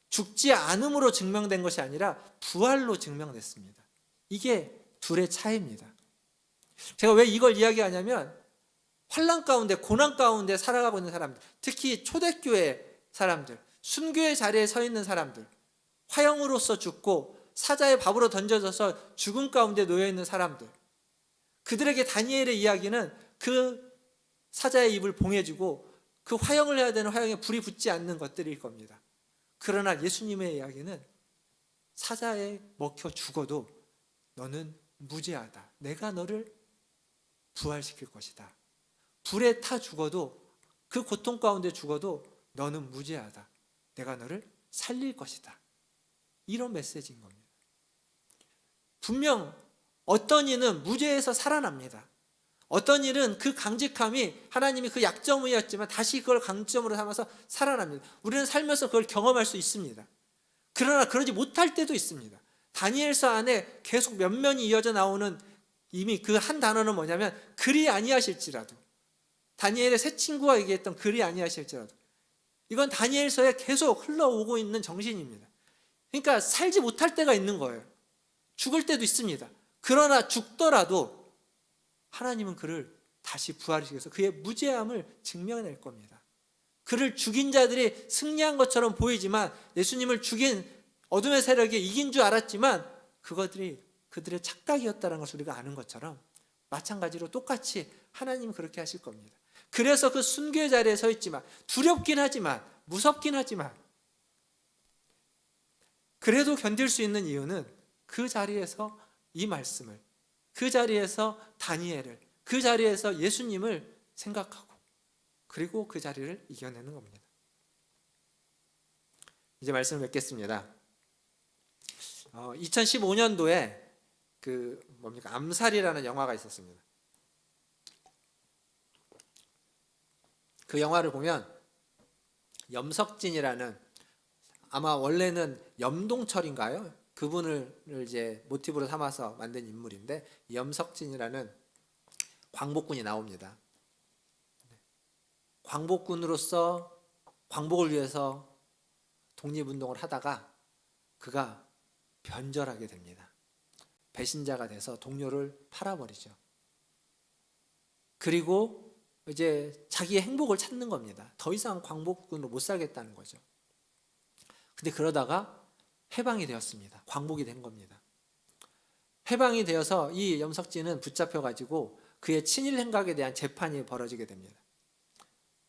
죽지 않음으로 증명된 것이 아니라 부활로 증명됐습니다. 이게 둘의 차이입니다. 제가 왜 이걸 이야기하냐면 환난 가운데 고난 가운데 살아가고 있는 사람들, 특히 초대교회 사람들, 순교의 자리에 서 있는 사람들, 화형으로서 죽고 사자의 밥으로 던져져서 죽음 가운데 놓여 있는 사람들, 그들에게 다니엘의 이야기는 그 사자의 입을 봉해주고 그 화형을 해야 되는 화형에 불이 붙지 않는 것들일 겁니다. 그러나 예수님의 이야기는 사자에 먹혀 죽어도 너는 무죄하다. 내가 너를 부활시킬 것이다. 불에 타 죽어도 그 고통 가운데 죽어도 너는 무죄하다. 내가 너를 살릴 것이다. 이런 메시지인 겁니다. 분명 어떤 이는 무죄에서 살아납니다. 어떤 일은 그 강직함이 하나님이 그 약점이었지만 다시 그걸 강점으로 삼아서 살아납니다. 우리는 살면서 그걸 경험할 수 있습니다. 그러나 그러지 못할 때도 있습니다. 다니엘서 안에 계속 면면이 이어져 나오는 이미 그 한 단어는 뭐냐면 그리 아니하실지라도, 다니엘의 새 친구가 얘기했던 그리 아니하실지라도, 이건 다니엘서에 계속 흘러오고 있는 정신입니다. 그러니까 살지 못할 때가 있는 거예요. 죽을 때도 있습니다. 그러나 죽더라도 하나님은 그를 다시 부활시켜서 그의 무죄함을 증명해낼 겁니다. 그를 죽인 자들이 승리한 것처럼 보이지만, 예수님을 죽인 어둠의 세력이 이긴 줄 알았지만 그것들이 그들의 착각이었다는 것을 우리가 아는 것처럼, 마찬가지로 똑같이 하나님은 그렇게 하실 겁니다. 그래서 그 순교의 자리에 서 있지만, 두렵긴 하지만, 무섭긴 하지만, 그래도 견딜 수 있는 이유는 그 자리에서 이 말씀을, 그 자리에서 다니엘을, 그 자리에서 예수님을 생각하고, 그리고 그 자리를 이겨내는 겁니다. 이제 말씀을 맺겠습니다. 2015년도에 암살이라는 영화가 있었습니다. 그 영화를 보면 염석진이라는, 아마 원래는 염동철인가요? 그분을 이제 모티브로 삼아서 만든 인물인데, 염석진이라는 광복군이 나옵니다. 광복군으로서 광복을 위해서 독립운동을 하다가 그가 변절하게 됩니다. 배신자가 돼서 동료를 팔아버리죠. 그리고 이제 자기의 행복을 찾는 겁니다. 더 이상 광복군으로 못 살겠다는 거죠. 근데 그러다가 해방이 되었습니다. 광복이 된 겁니다. 해방이 되어서 이 염석진은 붙잡혀가지고 그의 친일 행각에 대한 재판이 벌어지게 됩니다.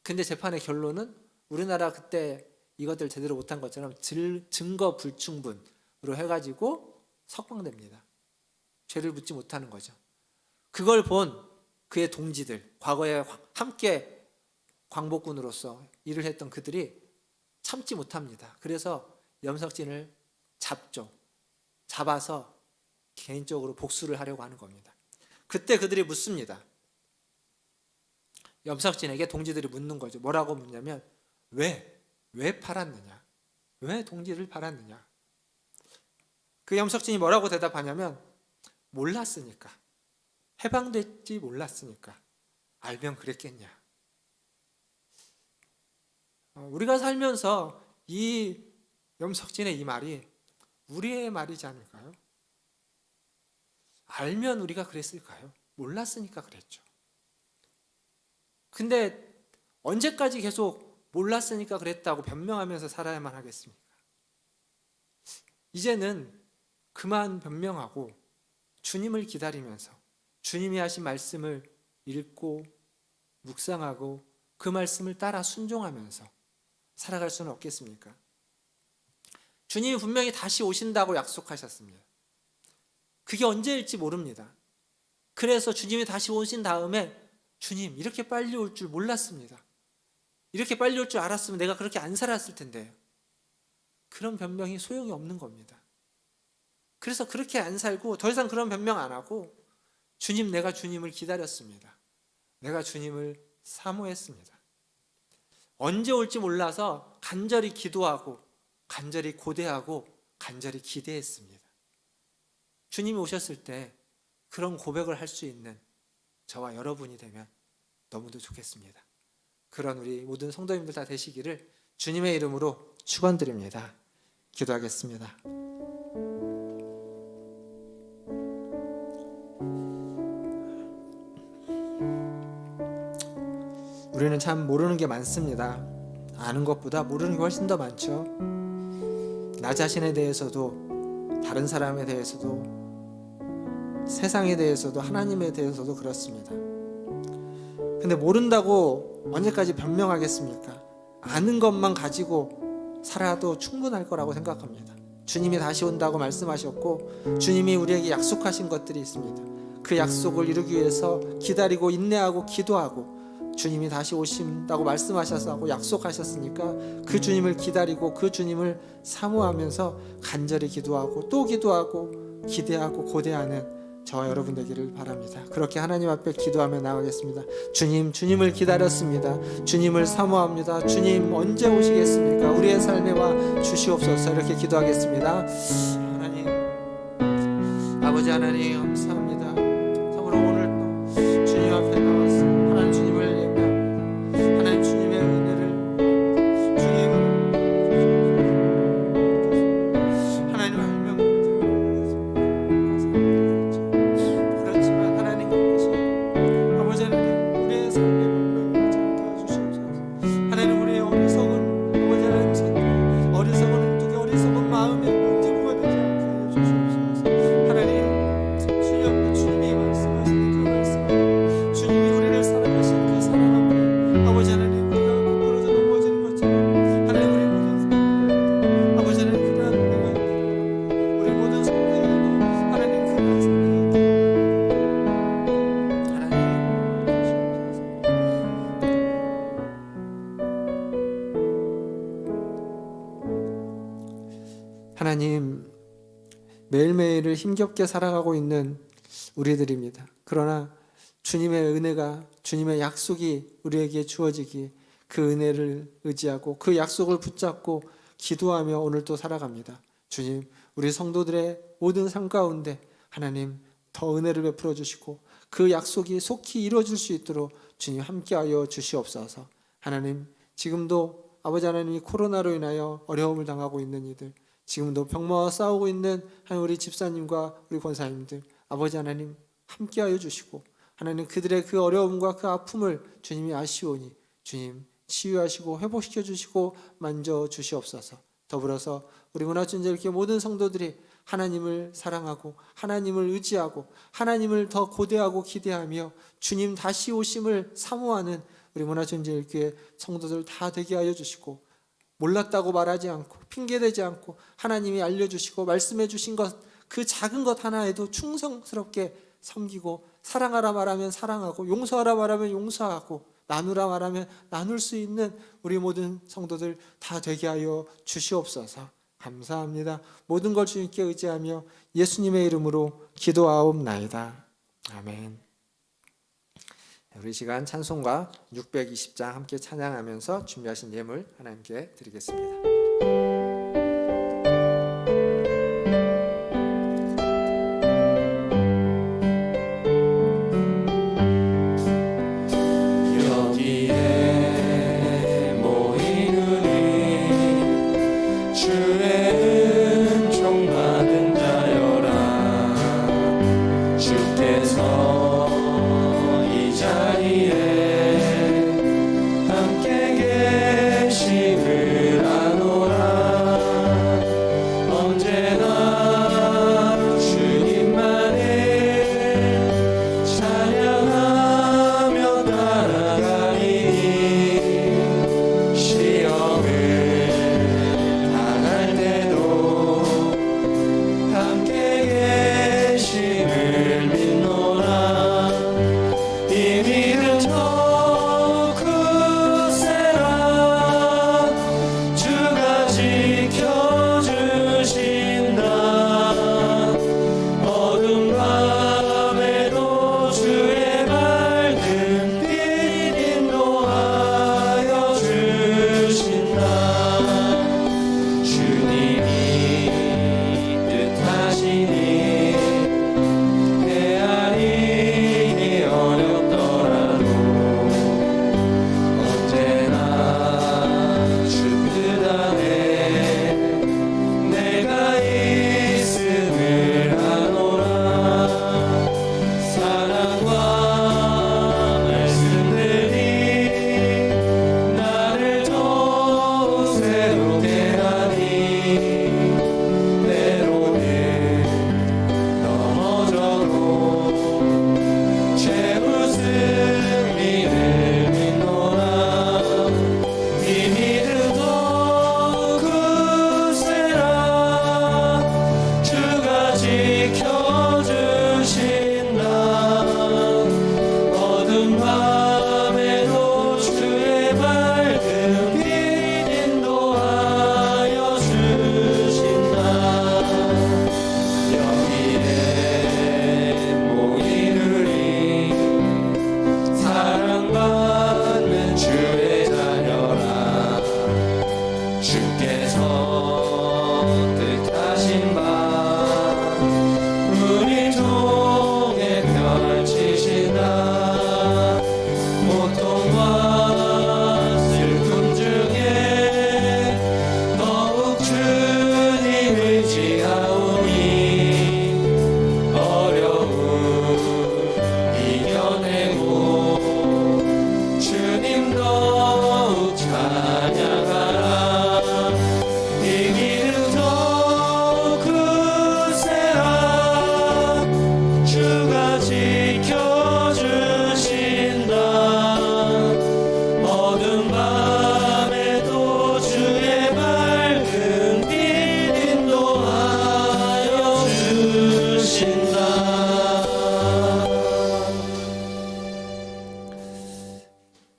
근데 재판의 결론은 우리나라 그때 이것들 제대로 못한 것처럼 증거 불충분으로 해가지고 석방됩니다. 죄를 묻지 못하는 거죠. 그걸 본 그의 동지들, 과거에 함께 광복군으로서 일을 했던 그들이 참지 못합니다. 그래서 염석진을 잡아서 개인적으로 복수를 하려고 하는 겁니다. 그때 그들이 묻습니다. 염석진에게 동지들이 묻는 거죠. 뭐라고 묻냐면, 왜 팔았느냐? 왜 동지를 팔았느냐? 그 염석진이 뭐라고 대답하냐면, 몰랐으니까. 해방됐지 몰랐으니까. 알면 그랬겠냐? 우리가 살면서 이 염석진의 이 말이 우리의 말이지 않을까요? 알면 우리가 그랬을까요? 몰랐으니까 그랬죠. 근데 언제까지 계속 몰랐으니까 그랬다고 변명하면서 살아야만 하겠습니까? 이제는 그만 변명하고 주님을 기다리면서 주님이 하신 말씀을 읽고 묵상하고 그 말씀을 따라 순종하면서 살아갈 수는 없겠습니까? 주님이 분명히 다시 오신다고 약속하셨습니다. 그게 언제일지 모릅니다. 그래서 주님이 다시 오신 다음에, 주님 이렇게 빨리 올 줄 몰랐습니다. 이렇게 빨리 올 줄 알았으면 내가 그렇게 안 살았을 텐데요. 그런 변명이 소용이 없는 겁니다. 그래서 그렇게 안 살고 더 이상 그런 변명 안 하고, 주님, 내가 주님을 기다렸습니다. 내가 주님을 사모했습니다. 언제 올지 몰라서 간절히 기도하고 간절히 고대하고 간절히 기대했습니다. 주님이 오셨을 때 그런 고백을 할 수 있는 저와 여러분이 되면 너무도 좋겠습니다. 그런 우리 모든 성도님들 다 되시기를 주님의 이름으로 축원드립니다. 기도하겠습니다. 우리는 참 모르는 게 많습니다. 아는 것보다 모르는 게 훨씬 더 많죠. 나 자신에 대해서도, 다른 사람에 대해서도, 세상에 대해서도, 하나님에 대해서도 그렇습니다. 근데 모른다고 언제까지 변명하겠습니까? 아는 것만 가지고 살아도 충분할 거라고 생각합니다. 주님이 다시 온다고 말씀하셨고, 주님이 우리에게 약속하신 것들이 있습니다. 그 약속을 이루기 위해서 기다리고 인내하고 기도하고, 주님이 다시 오신다고 말씀하셔서 약속하셨으니까 그 주님을 기다리고 그 주님을 사모하면서 간절히 기도하고 또 기도하고 기대하고 고대하는 저와 여러분 되기를 바랍니다. 그렇게 하나님 앞에 기도하며 나가겠습니다. 주님, 주님을 기다렸습니다. 주님을 사모합니다. 주님 언제 오시겠습니까? 우리의 삶에 와 주시옵소서. 이렇게 기도하겠습니다. 하나님, 아버지 하나님 감사합니다. 참으로 오늘 또 주님 앞에 나와서 하나님 주님을 예배합니다. 하나님 주님의 은혜를, 주님을 하나님 알면 그렇지만 하나님 같이 아버지 하나님 하나님, 매일매일을 힘겹게 살아가고 있는 우리들입니다. 그러나 주님의 은혜가, 주님의 약속이 우리에게 주어지기, 그 은혜를 의지하고 그 약속을 붙잡고 기도하며 오늘도 살아갑니다. 주님, 우리 성도들의 모든 삶 가운데 하나님 더 은혜를 베풀어 주시고 그 약속이 속히 이루어질 수 있도록 주님 함께하여 주시옵소서. 하나님, 지금도 아버지 하나님이 코로나로 인하여 어려움을 당하고 있는 이들, 지금도 병마와 싸우고 있는 하나님 우리 집사님과 우리 권사님들, 아버지 하나님 함께하여 주시고 하나님 그들의 그 어려움과 그 아픔을 주님이 아시오니 주님 치유하시고 회복시켜 주시고 만져 주시옵소서. 더불어서 우리 문화전제일교회 모든 성도들이 하나님을 사랑하고 하나님을 의지하고 하나님을 더 고대하고 기대하며 주님 다시 오심을 사모하는 우리 문화전제일교회 성도들 다 되게 하여 주시고, 몰랐다고 말하지 않고 핑계대지 않고 하나님이 알려주시고 말씀해 주신 것, 그 작은 것 하나에도 충성스럽게 섬기고, 사랑하라 말하면 사랑하고 용서하라 말하면 용서하고 나누라 말하면 나눌 수 있는 우리 모든 성도들 다 되게 하여 주시옵소서. 감사합니다. 모든 걸 주님께 의지하며 예수님의 이름으로 기도하옵나이다. 아멘. 우리 시간 찬송가 620장 함께 찬양하면서 준비하신 예물 하나님께 드리겠습니다.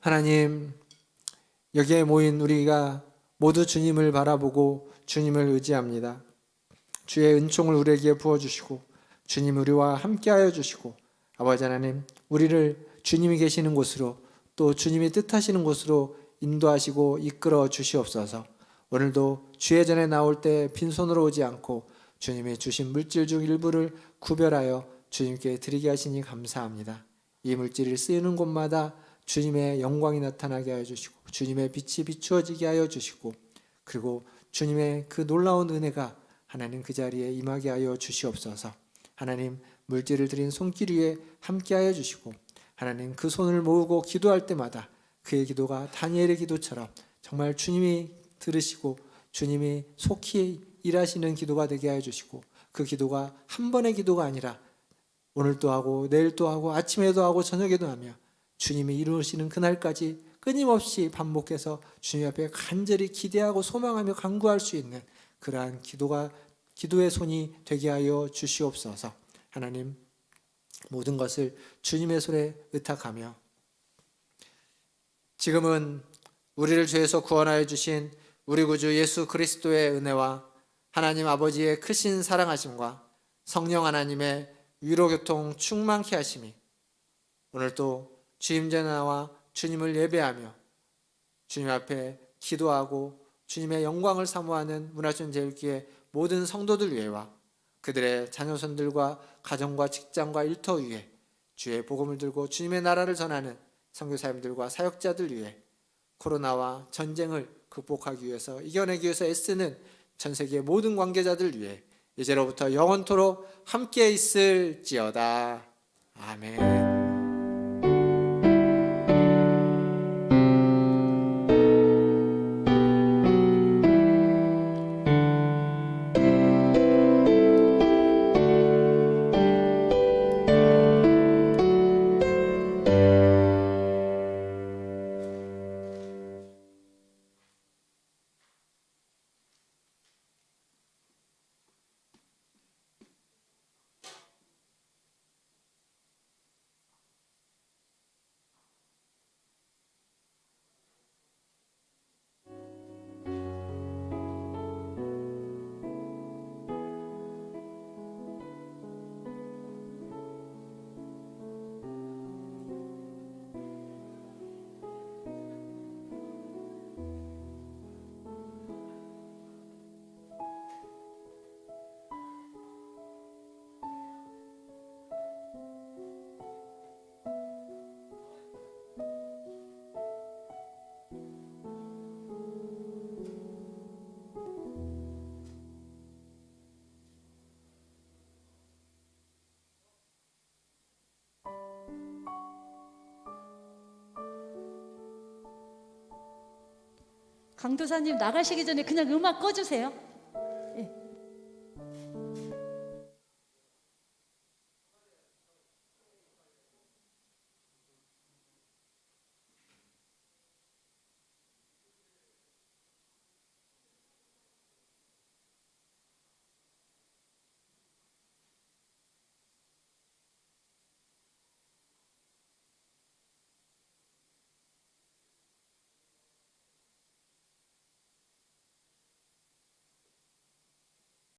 하나님, 여기에 모인 우리가 모두 주님을 바라보고 주님을 의지합니다. 주의 은총을 우리에게 부어주시고 주님 우리와 함께하여 주시고 아버지 하나님 우리를 주님이 계시는 곳으로 또 주님이 뜻하시는 곳으로 인도하시고 이끌어 주시옵소서. 오늘도 주의 전에 나올 때 빈손으로 오지 않고 주님이 주신 물질 중 일부를 구별하여 주님께 드리게 하시니 감사합니다. 이 물질을 쓰이는 곳마다 주님의 영광이 나타나게 하여 주시고 주님의 빛이 비추어지게 하여 주시고 그리고 주님의 그 놀라운 은혜가 하나님 그 자리에 임하게 하여 주시옵소서. 하나님 물질을 드린 손길 위에 함께하여 주시고 하나님 그 손을 모으고 기도할 때마다 그의 기도가 다니엘의 기도처럼 정말 주님이 들으시고 주님이 속히 일하시는 기도가 되게 하여 주시고 그 기도가 한 번의 기도가 아니라 오늘도 하고 내일도 하고 아침에도 하고 저녁에도 하며 주님이 이루시는 그날까지 끊임없이 반복해서 주님 앞에 간절히 기대하고 소망하며 간구할 수 있는 그러한 기도의 손이 되게 하여 주시옵소서. 하나님 모든 것을 주님의 손에 의탁하며 지금은 우리를 죄에서 구원하여 주신 우리 구주 예수 그리스도의 은혜와 하나님 아버지의 크신 사랑하심과 성령 하나님의 위로교통 충만케 하심이 오늘도 주임전에 나와 주님을 예배하며 주님 앞에 기도하고 주님의 영광을 사모하는 문화촌 제일교회 모든 성도들 위에와 그들의 자녀손들과 가정과 직장과 일터 위에 주의 복음을 들고 주님의 나라를 전하는 선교사님들과 사역자들 위해 코로나와 전쟁을 극복하기 위해서 이겨내기 위해서 애쓰는 전 세계 모든 관계자들 위해 이제로부터 영원토록 함께 있을지어다. 아멘. 강도사님 나가시기 전에 그냥 음악 꺼주세요.